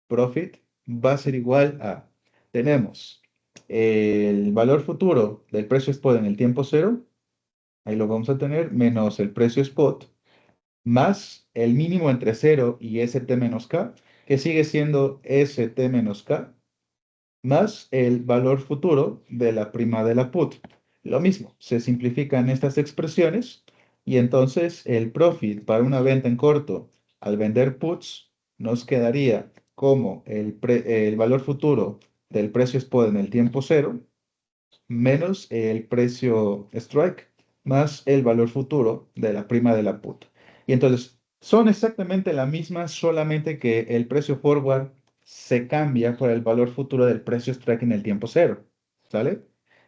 profit va a ser igual a, tenemos el valor futuro del precio spot en el tiempo cero, ahí lo vamos a tener, menos el precio spot, más el mínimo entre cero y ST menos K, que sigue siendo ST menos K, más el valor futuro de la prima de la put. Lo mismo, se simplifican estas expresiones y entonces el profit para una venta en corto al vender puts nos quedaría como el valor futuro del precio spot en el tiempo cero menos el precio strike más el valor futuro de la prima de la put. Y entonces son exactamente la misma, solamente que el precio forward se cambia por el valor futuro del precio strike en el tiempo cero. ¿Sale?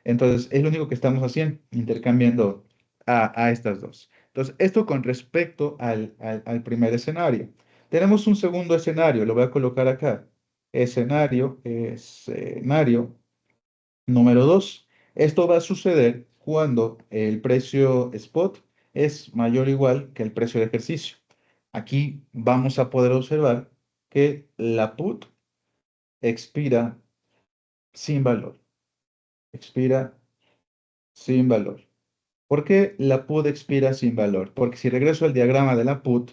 Entonces es lo único que estamos haciendo, intercambiando a estas dos. Entonces, esto con respecto al primer escenario. Tenemos un segundo escenario, lo voy a colocar acá. Escenario número 2. Esto va a suceder cuando el precio spot es mayor o igual que el precio de ejercicio. Aquí vamos a poder observar que la put expira sin valor. Expira sin valor. ¿Por qué la put expira sin valor? Porque si regreso al diagrama de la put,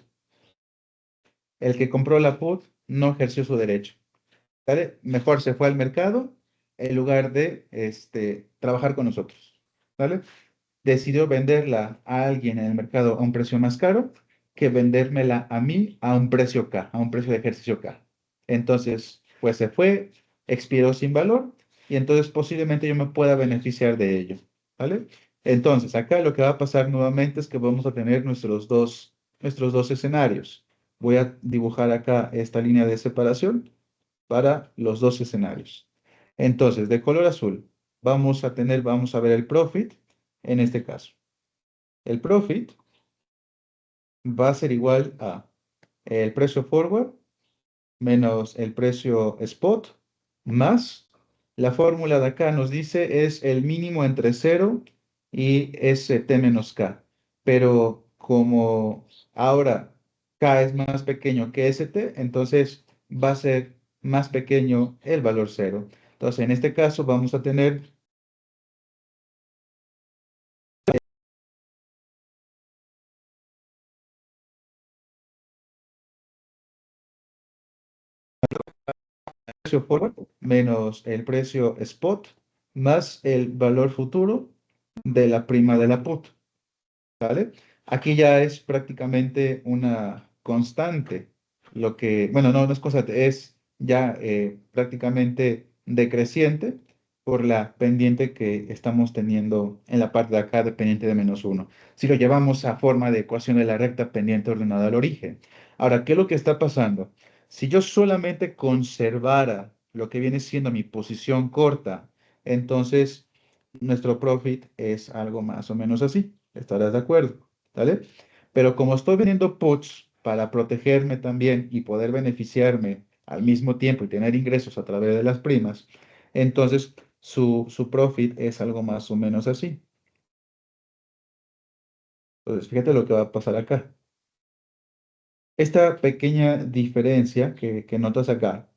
el que compró la put no ejerció su derecho. ¿Vale? Mejor se fue al mercado en lugar de trabajar con nosotros. ¿Vale? Decidió venderla a alguien en el mercado a un precio más caro que vendérmela a mí a un precio K, a un precio de ejercicio K. Entonces, pues se fue, expiró sin valor y entonces posiblemente yo me pueda beneficiar de ello. ¿Vale? Entonces, acá lo que va a pasar nuevamente es que vamos a tener nuestros dos escenarios. Voy a dibujar acá esta línea de separación para los dos escenarios. Entonces, de color azul, vamos a ver el profit en este caso. El profit va a ser igual a el precio forward menos el precio spot más la fórmula de acá nos dice es el mínimo entre cero y ST menos K. Pero como ahora K es más pequeño que ST, entonces va a ser más pequeño el valor cero. Entonces, en este caso vamos a tener precio forward menos el precio spot más el valor futuro de la prima de la put, ¿vale? Aquí ya es prácticamente una constante, bueno, no es constante, es ya prácticamente decreciente por la pendiente que estamos teniendo en la parte de acá de pendiente de -1. Si lo llevamos a forma de ecuación de la recta pendiente ordenada al origen. Ahora, ¿qué es lo que está pasando? Si yo solamente conservara lo que viene siendo mi posición corta, entonces nuestro profit es algo más o menos así. ¿Estarás de acuerdo? ¿Vale? Pero como estoy vendiendo puts para protegerme también y poder beneficiarme al mismo tiempo y tener ingresos a través de las primas, entonces su profit es algo más o menos así. Entonces, fíjate lo que va a pasar acá. Esta pequeña diferencia que notas acá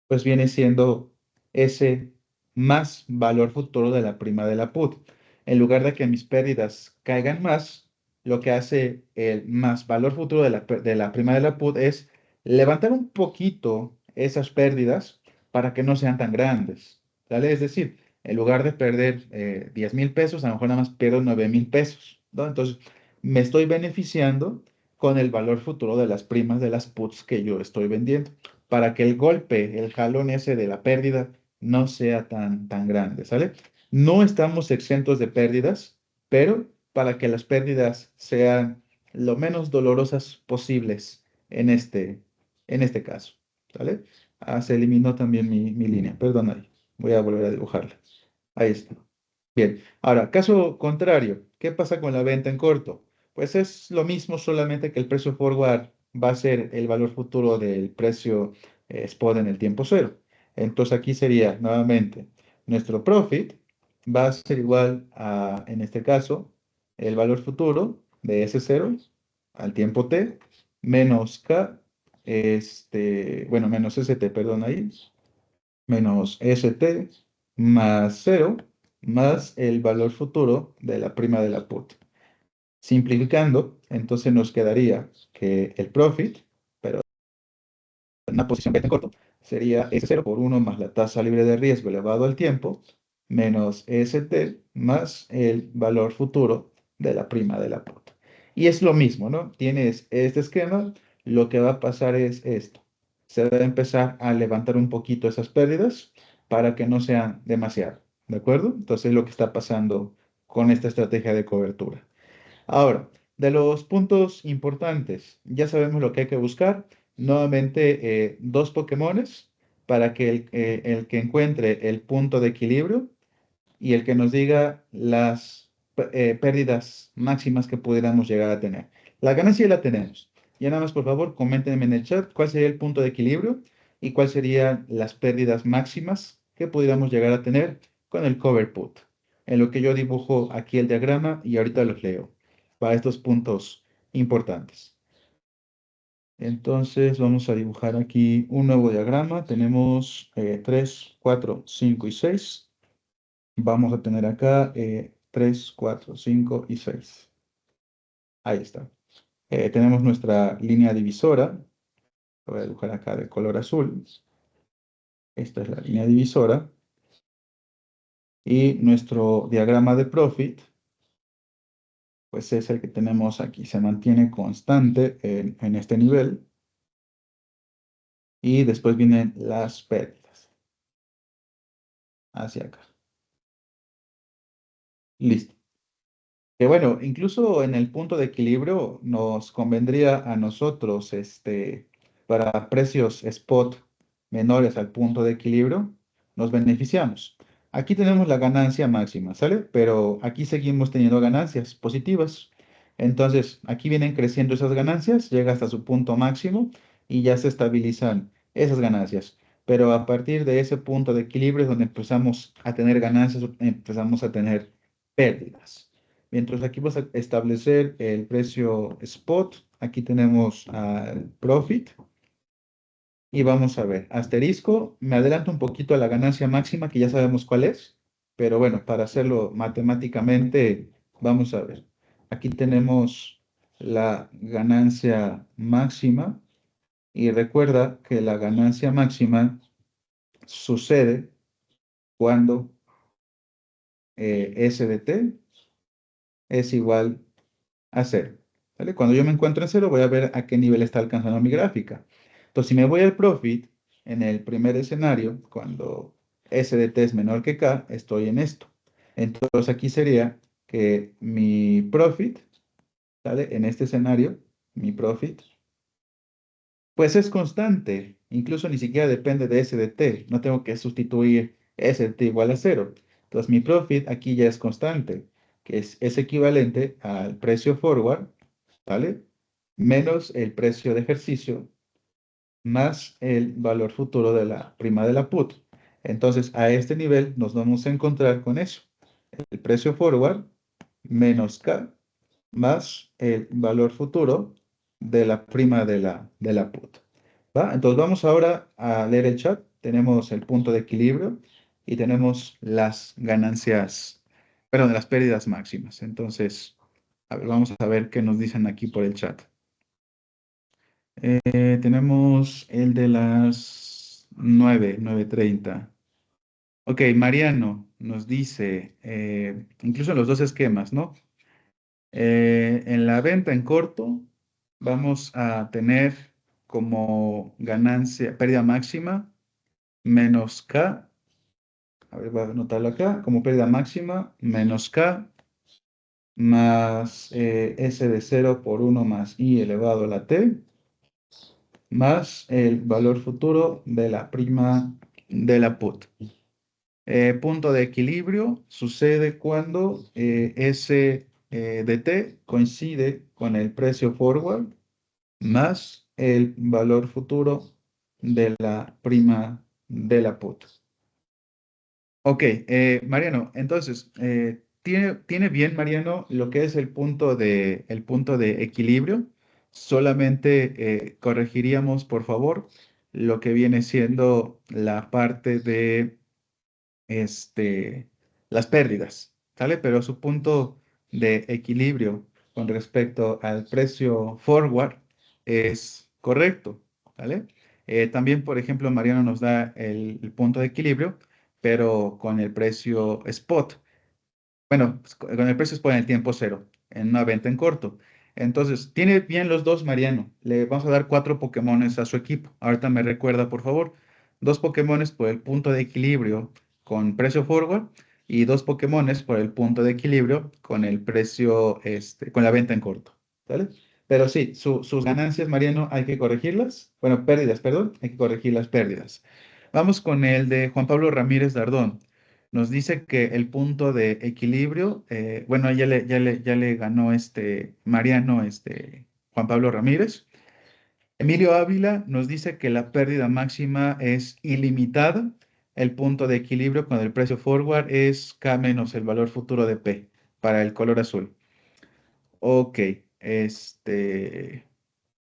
pues viene siendo ese más valor futuro de la prima de la put. En lugar de que mis pérdidas caigan más, lo que hace el más valor futuro de la prima de la put es levantar un poquito esas pérdidas para que no sean tan grandes, ¿vale? Es decir, en lugar de perder 10.000 pesos, a lo mejor nada más pierdo 9.000 pesos, ¿no? Entonces, me estoy beneficiando con el valor futuro de las primas de las puts que yo estoy vendiendo, para que el golpe, el jalón ese de la pérdida no sea tan grande, ¿sale? No estamos exentos de pérdidas, pero para que las pérdidas sean lo menos dolorosas posibles en este caso, ¿vale? Ah, se eliminó también mi línea, perdón ahí. Voy a volver a dibujarla. Ahí está. Bien, ahora, caso contrario, ¿qué pasa con la venta en corto? Pues es lo mismo, solamente que el precio forward va a ser el valor futuro del precio spot en el tiempo cero. Entonces aquí sería nuevamente nuestro profit va a ser igual a, en este caso, el valor futuro de S0 al tiempo t menos K, bueno, menos ST, perdón ahí, menos ST más cero más el valor futuro de la prima de la put. Simplificando, entonces nos quedaría que el profit, pero en una posición beta en corto, sería S0 por 1 más la tasa libre de riesgo elevado al tiempo, menos ST más el valor futuro de la prima de la put. Y es lo mismo, ¿no? Tienes este esquema, lo que va a pasar es esto. Se va a empezar a levantar un poquito esas pérdidas para que no sean demasiado, ¿de acuerdo? Entonces es lo que está pasando con esta estrategia de cobertura. Ahora, de los puntos importantes, ya sabemos lo que hay que buscar. Nuevamente, dos Pokémones para que el que encuentre el punto de equilibrio y el que nos diga las pérdidas máximas que pudiéramos llegar a tener. La ganancia ya la tenemos. Ya nada más, por favor, coméntenme en el chat cuál sería el punto de equilibrio y cuáles serían las pérdidas máximas que pudiéramos llegar a tener con el cover put. En lo que yo dibujo aquí el diagrama y ahorita los leo para estos puntos importantes. Entonces vamos a dibujar aquí un nuevo diagrama. Tenemos 3, 4, 5 y 6. Vamos a tener acá 3, 4, 5 y 6. Ahí está. Tenemos nuestra línea divisora. Lo voy a dibujar acá de color azul. Esta es la línea divisora. Y nuestro diagrama de profit, pues es el que tenemos aquí. Se mantiene constante en este nivel. Y después vienen las pérdidas. Hacia acá. Listo. Que bueno, incluso en el punto de equilibrio nos convendría a nosotros, para precios spot menores al punto de equilibrio, nos beneficiamos. Aquí tenemos la ganancia máxima, ¿sale? Pero aquí seguimos teniendo ganancias positivas. Entonces, aquí vienen creciendo esas ganancias, llega hasta su punto máximo y ya se estabilizan esas ganancias. Pero a partir de ese punto de equilibrio es donde empezamos a tener ganancias, empezamos a tener pérdidas. Mientras aquí vamos a establecer el precio spot, aquí tenemos al profit y vamos a ver, asterisco, me adelanto un poquito a la ganancia máxima que ya sabemos cuál es, pero bueno, para hacerlo matemáticamente, vamos a ver. Aquí tenemos la ganancia máxima y recuerda que la ganancia máxima sucede cuando S de t es igual a cero. ¿Vale? Cuando yo me encuentro en cero, voy a ver a qué nivel está alcanzando mi gráfica. Entonces, si me voy al profit, en el primer escenario, cuando S de t es menor que K, estoy en esto. Entonces, aquí sería que mi profit, ¿vale? En este escenario, mi profit, pues es constante. Incluso ni siquiera depende de S de t. No tengo que sustituir S de t igual a cero. Entonces, mi profit aquí ya es constante, que es equivalente al precio forward, ¿vale? Menos el precio de ejercicio más el valor futuro de la prima de la put. Entonces, a este nivel nos vamos a encontrar con eso. El precio forward menos K más el valor futuro de la prima de la put. ¿Va? Entonces, vamos ahora a leer el chat. Tenemos el punto de equilibrio y tenemos las ganancias, perdón, las pérdidas máximas. Entonces, a ver, vamos a ver qué nos dicen aquí por el chat. Tenemos el de las 9:30. Ok, Mariano nos dice, incluso en los dos esquemas, ¿no? En la venta en corto vamos a tener como ganancia, pérdida máxima, menos K. A ver, voy a anotarlo acá, como pérdida máxima, menos K, más S de 0 por 1 más I elevado a la T, más el valor futuro de la prima de la put. Punto de equilibrio sucede cuando S de T coincide con el precio forward más el valor futuro de la prima de la put. Ok, Mariano, entonces, ¿tiene bien, Mariano, lo que es el punto de equilibrio? Solamente corregiríamos, por favor, lo que viene siendo la parte de este, las pérdidas, ¿sale? Pero su punto de equilibrio con respecto al precio forward es correcto, ¿vale? También, por ejemplo, Mariano nos da el punto de equilibrio, pero con el precio spot. Bueno, pues, con el precio spot en el tiempo cero, en una venta en corto. Entonces, tiene bien los dos, Mariano. Le vamos a dar 4 Pokémones a su equipo. Ahorita me recuerda, por favor. 2 Pokémones por el punto de equilibrio con precio forward y 2 Pokémones por el punto de equilibrio con el precio, con la venta en corto. ¿Vale? Pero sí, sus ganancias, Mariano, hay que corregirlas. Bueno, pérdidas, perdón, hay que corregir las pérdidas. Vamos con el de Juan Pablo Ramírez Dardón. Nos dice que el punto de equilibrio, bueno, ya le ganó Mariano, Juan Pablo Ramírez. Emilio Ávila nos dice que la pérdida máxima es ilimitada. El punto de equilibrio con el precio forward es K menos el valor futuro de P para el color azul. Ok, este,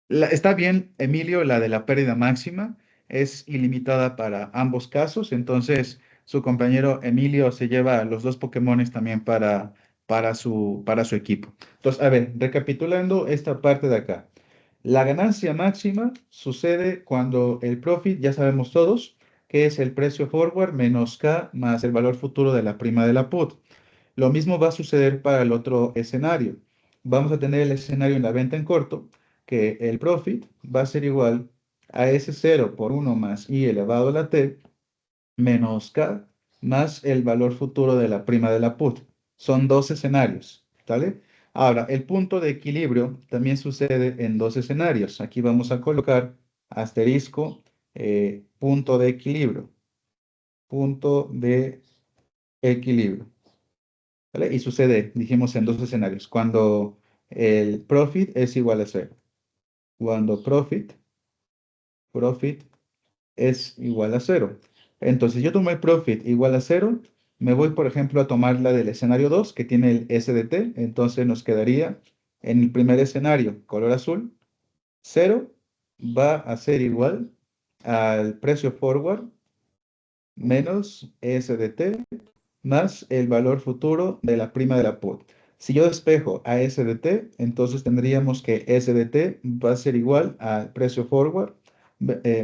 está bien, Emilio, la de la pérdida máxima es ilimitada para ambos casos, entonces su compañero Emilio se lleva los 2 Pokémones también para su equipo. Entonces, a ver, recapitulando esta parte de acá. La ganancia máxima sucede cuando el profit, ya sabemos todos, que es el precio forward menos K más el valor futuro de la prima de la put. Lo mismo va a suceder para el otro escenario. Vamos a tener el escenario en la venta en corto, que el profit va a ser igual a S0 por 1 más I elevado a la T menos K más el valor futuro de la prima de la put. Son dos escenarios, ¿vale? Ahora, el punto de equilibrio también sucede en dos escenarios. Aquí vamos a colocar asterisco, punto de equilibrio, punto de equilibrio. ¿Vale? Y sucede, dijimos, en dos escenarios. Cuando el profit es igual a cero. Cuando profit es igual a cero. Entonces, yo tomo el profit igual a cero. Me voy, por ejemplo, a tomar la del escenario 2 que tiene el SDT. Entonces, nos quedaría en el primer escenario, color azul, cero va a ser igual al precio forward menos SDT más el valor futuro de la prima de la put. Si yo despejo a SDT, entonces tendríamos que SDT va a ser igual al precio forward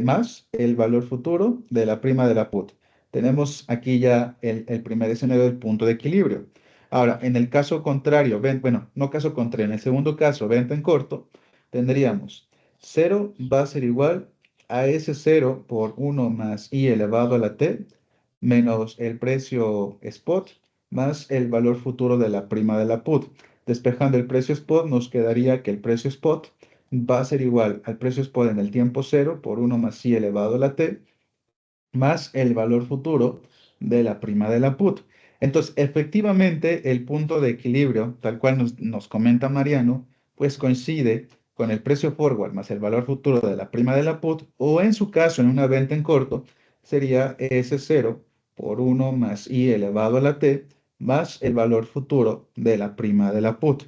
más el valor futuro de la prima de la put. Tenemos aquí ya el primer escenario del punto de equilibrio. Ahora, en el caso contrario, bueno, no caso contrario, en el segundo caso, venta en corto, tendríamos cero va a ser igual a S0 por 1 más I elevado a la T menos el precio spot más el valor futuro de la prima de la put. Despejando el precio spot, nos quedaría que el precio spot va a ser igual al precio spot en el tiempo cero por 1 más i elevado a la t más el valor futuro de la prima de la put. Entonces, efectivamente, el punto de equilibrio, tal cual nos comenta Mariano, pues coincide con el precio forward más el valor futuro de la prima de la put, o en su caso, en una venta en corto, sería S0 por 1 más I elevado a la T más el valor futuro de la prima de la put.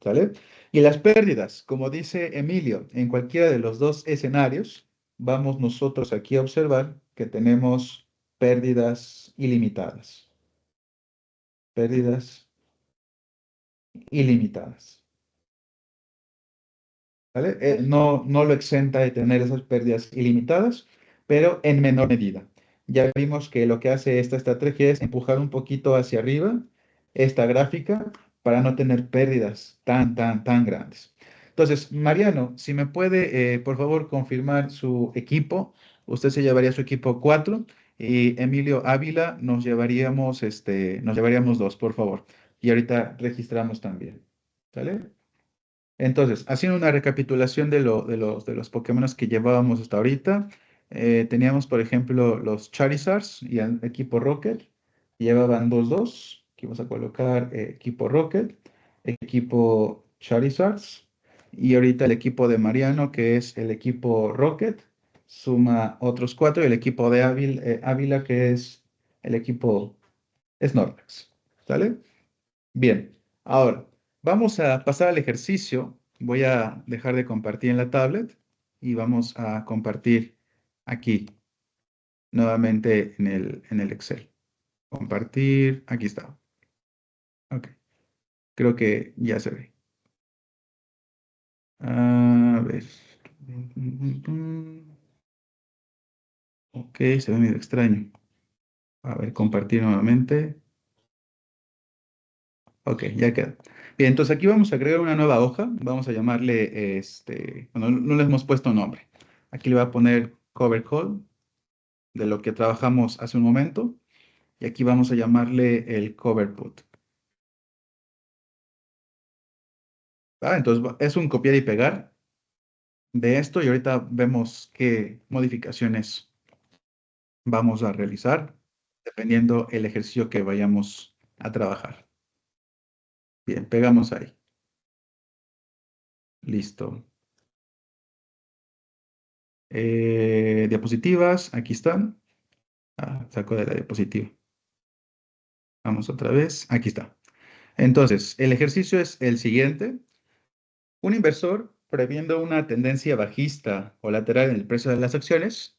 ¿Sale? Y las pérdidas, como dice Emilio, en cualquiera de los dos escenarios, vamos nosotros aquí a observar que tenemos pérdidas ilimitadas. Pérdidas ilimitadas. ¿vale? No lo exenta de tener esas pérdidas ilimitadas, pero en menor medida. Ya vimos que lo que hace esta estrategia es empujar un poquito hacia arriba esta gráfica para no tener pérdidas tan grandes. Entonces, Mariano, si me puede, por favor, confirmar su equipo. Usted se llevaría su equipo 4 y Emilio Ávila nos llevaríamos 2, por favor. Y ahorita registramos también. ¿Sale? Entonces, haciendo una recapitulación de los Pokémon que llevábamos hasta ahorita, teníamos, por ejemplo, los Charizards y el equipo Rocket. Llevaban 2-2. Aquí vamos a colocar equipo Rocket, equipo Charizards. Y ahorita el equipo de Mariano, que es el equipo Rocket, suma otros 4. Y el equipo de Ávila, que es el equipo Snorlax. ¿Sale? Bien, ahora vamos a pasar al ejercicio. Voy a dejar de compartir en la tablet y vamos a compartir aquí nuevamente en el Excel. Compartir, aquí está. Ok, creo que ya se ve. A ver. Ok, se ve medio extraño. A ver, compartir nuevamente. Ok, ya queda. Bien, entonces aquí vamos a agregar una nueva hoja. Vamos a llamarle, bueno, no le hemos puesto nombre. Aquí le voy a poner cover call de lo que trabajamos hace un momento. Y aquí vamos a llamarle el cover put. ¿Va? Entonces es un copiar y pegar de esto y ahorita vemos qué modificaciones vamos a realizar dependiendo el ejercicio que vayamos a trabajar. Bien, pegamos ahí. Listo. Diapositivas, aquí están. Saco de la diapositiva. Vamos otra vez. Aquí está. Entonces, el ejercicio es el siguiente. Un inversor, previendo una tendencia bajista o lateral en el precio de las acciones,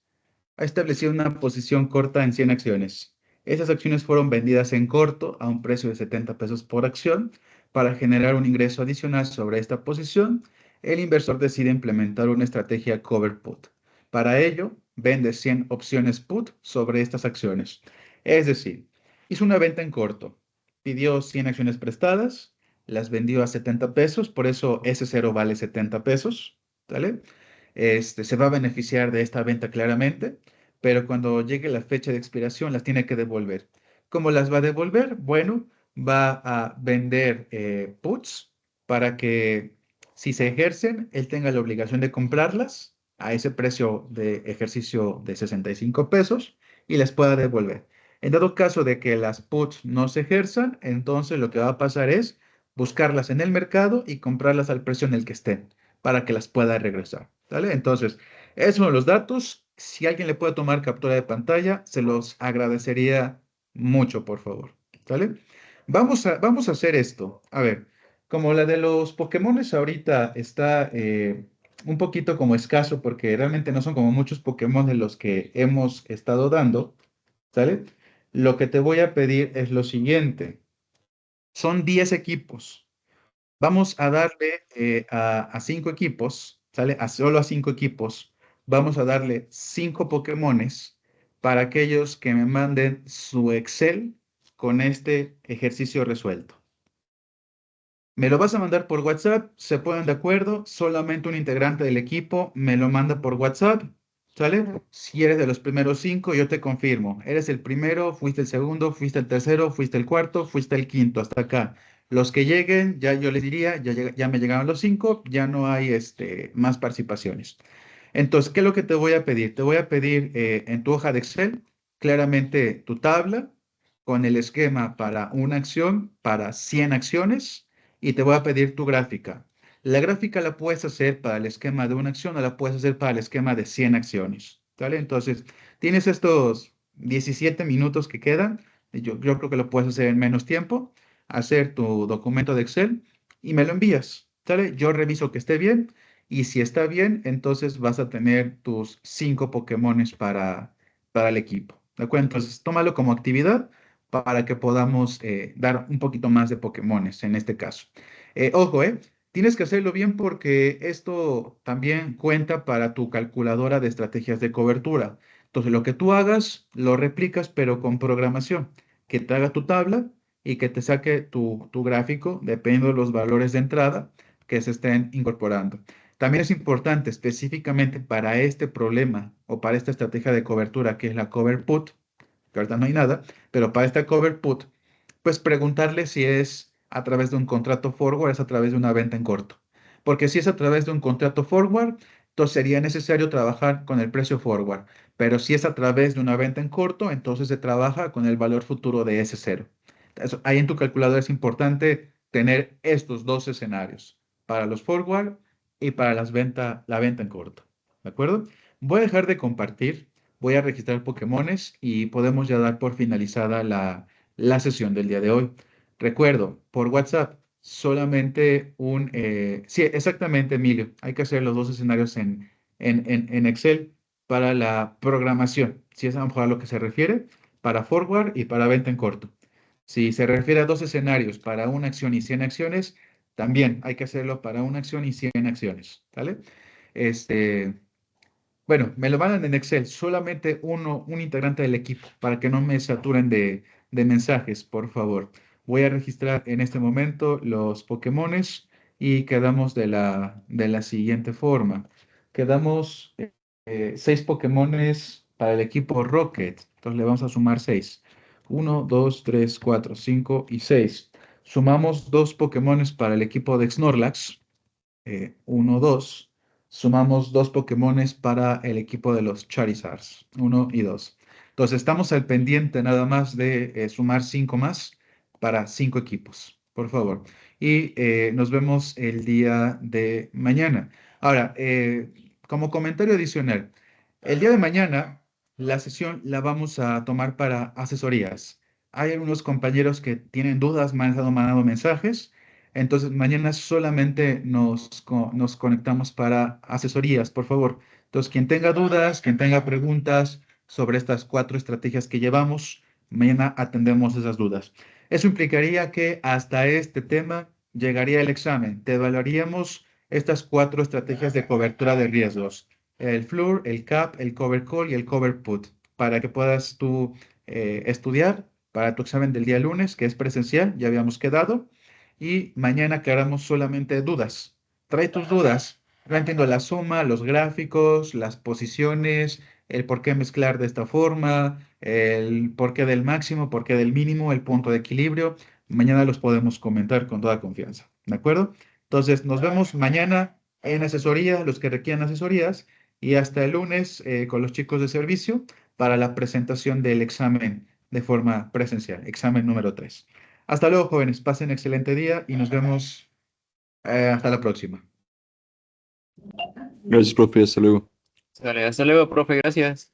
ha establecido una posición corta en 100 acciones. Esas acciones fueron vendidas en corto a un precio de 70 pesos por acción. Para generar un ingreso adicional sobre esta posición, el inversor decide implementar una estrategia cover put. Para ello, vende 100 opciones put sobre estas acciones. Es decir, hizo una venta en corto, pidió 100 acciones prestadas, las vendió a 70 pesos, por eso ese cero vale 70 pesos, ¿vale? Se va a beneficiar de esta venta claramente, pero cuando llegue la fecha de expiración las tiene que devolver. ¿Cómo las va a devolver? Bueno, va a vender puts para que si se ejercen, él tenga la obligación de comprarlas a ese precio de ejercicio de 65 pesos y las pueda devolver. En dado caso de que las puts no se ejerzan, entonces lo que va a pasar es buscarlas en el mercado y comprarlas al precio en el que estén para que las pueda regresar. ¿Vale? Entonces, esos son los datos. Si alguien le puede tomar captura de pantalla, se los agradecería mucho, por favor. ¿Vale? Vamos a hacer esto. A ver, como la de los Pokémones ahorita está un poquito como escaso porque realmente no son como muchos Pokémon de los que hemos estado dando, ¿sale? Lo que te voy a pedir es lo siguiente. Son 10 equipos. Vamos a darle a 5 equipos, ¿sale? Solo a 5 equipos. Vamos a darle 5 Pokémones para aquellos que me manden su Excel con este ejercicio resuelto. Me lo vas a mandar por WhatsApp, se ponen de acuerdo, solamente un integrante del equipo me lo manda por WhatsApp, ¿sale? Si eres de los primeros 5, yo te confirmo. Eres el primero, fuiste el segundo, fuiste el tercero, fuiste el cuarto, fuiste el quinto, hasta acá. Los que lleguen, ya yo les diría, ya me llegaron los 5, ya no hay más participaciones. Entonces, ¿qué es lo que te voy a pedir? Te voy a pedir en tu hoja de Excel claramente tu tabla con el esquema para una acción, para 100 acciones, y te voy a pedir tu gráfica. La gráfica la puedes hacer para el esquema de una acción o la puedes hacer para el esquema de 100 acciones. ¿Vale? Entonces, tienes estos 17 minutos que quedan. Yo creo que lo puedes hacer en menos tiempo, hacer tu documento de Excel y me lo envías. ¿Sale? Yo reviso que esté bien y si está bien, entonces vas a tener tus 5 Pokémones para el equipo. ¿De acuerdo? Entonces, tómalo como actividad para que podamos dar un poquito más de Pokémones en este caso. Ojo, Tienes que hacerlo bien porque esto también cuenta para tu calculadora de estrategias de cobertura. Entonces, lo que tú hagas, lo replicas, pero con programación, que te haga tu tabla y que te saque tu gráfico, dependiendo de los valores de entrada que se estén incorporando. También es importante específicamente para este problema o para esta estrategia de cobertura, que es la cover put, que ahorita no hay nada, pero para esta cover put, pues preguntarle si es a través de un contrato forward, es a través de una venta en corto. Porque si es a través de un contrato forward, entonces sería necesario trabajar con el precio forward. Pero si es a través de una venta en corto, entonces se trabaja con el valor futuro de ese cero. Ahí en tu calculadora es importante tener estos dos escenarios, para los forward y para la venta en corto. ¿De acuerdo? Voy a dejar de compartir, voy a registrar Pokémones y podemos ya dar por finalizada la sesión del día de hoy. Recuerdo, por WhatsApp, solamente sí, exactamente, Emilio. Hay que hacer los dos escenarios en Excel para la programación, si es a lo mejor a lo que se refiere, para forward y para venta en corto. Si se refiere a dos escenarios para una acción y 100 acciones, también hay que hacerlo para una acción y 100 acciones, ¿vale? Este, bueno, me lo mandan en Excel, solamente un integrante del equipo, para que no me saturen de mensajes, por favor. Voy a registrar en este momento los Pokémones y quedamos de la siguiente forma. Quedamos 6 Pokémones para el equipo Rocket, entonces le vamos a sumar 6. 1, 2, 3, 4, 5 y 6. Sumamos 2 Pokémones para el equipo de Snorlax. 1, 2. Sumamos 2 Pokémones para el equipo de los Charizards, 1 y 2. Entonces estamos al pendiente nada más de sumar 5 más para 5 equipos, por favor. Y nos vemos el día de mañana. Ahora, como comentario adicional, el día de mañana la sesión la vamos a tomar para asesorías. Hay algunos compañeros que tienen dudas, me han estado mandando mensajes. Entonces, mañana solamente nos conectamos para asesorías, por favor. Entonces, quien tenga dudas, quien tenga preguntas sobre estas 4 estrategias que llevamos, mañana atendemos esas dudas. Eso implicaría que hasta este tema llegaría el examen. Te evaluaríamos estas 4 estrategias de cobertura de riesgos: el FLUR, el CAP, el Cover Call y el Cover Put, para que puedas tú estudiar para tu examen del día lunes, que es presencial, ya habíamos quedado, y mañana aclaramos solamente dudas. Trae tus dudas. No entiendo la suma, los gráficos, las posiciones, el por qué mezclar de esta forma, el por qué del máximo, por qué del mínimo, el punto de equilibrio. Mañana los podemos comentar con toda confianza. ¿De acuerdo? Entonces, nos vemos mañana en asesoría, los que requieran asesorías, y hasta el lunes con los chicos de servicio para la presentación del examen de forma presencial, examen número 3. Hasta luego, jóvenes. Pasen excelente día y nos vemos hasta la próxima. Gracias, profe. Hasta luego. Vale, hasta luego, profe, gracias.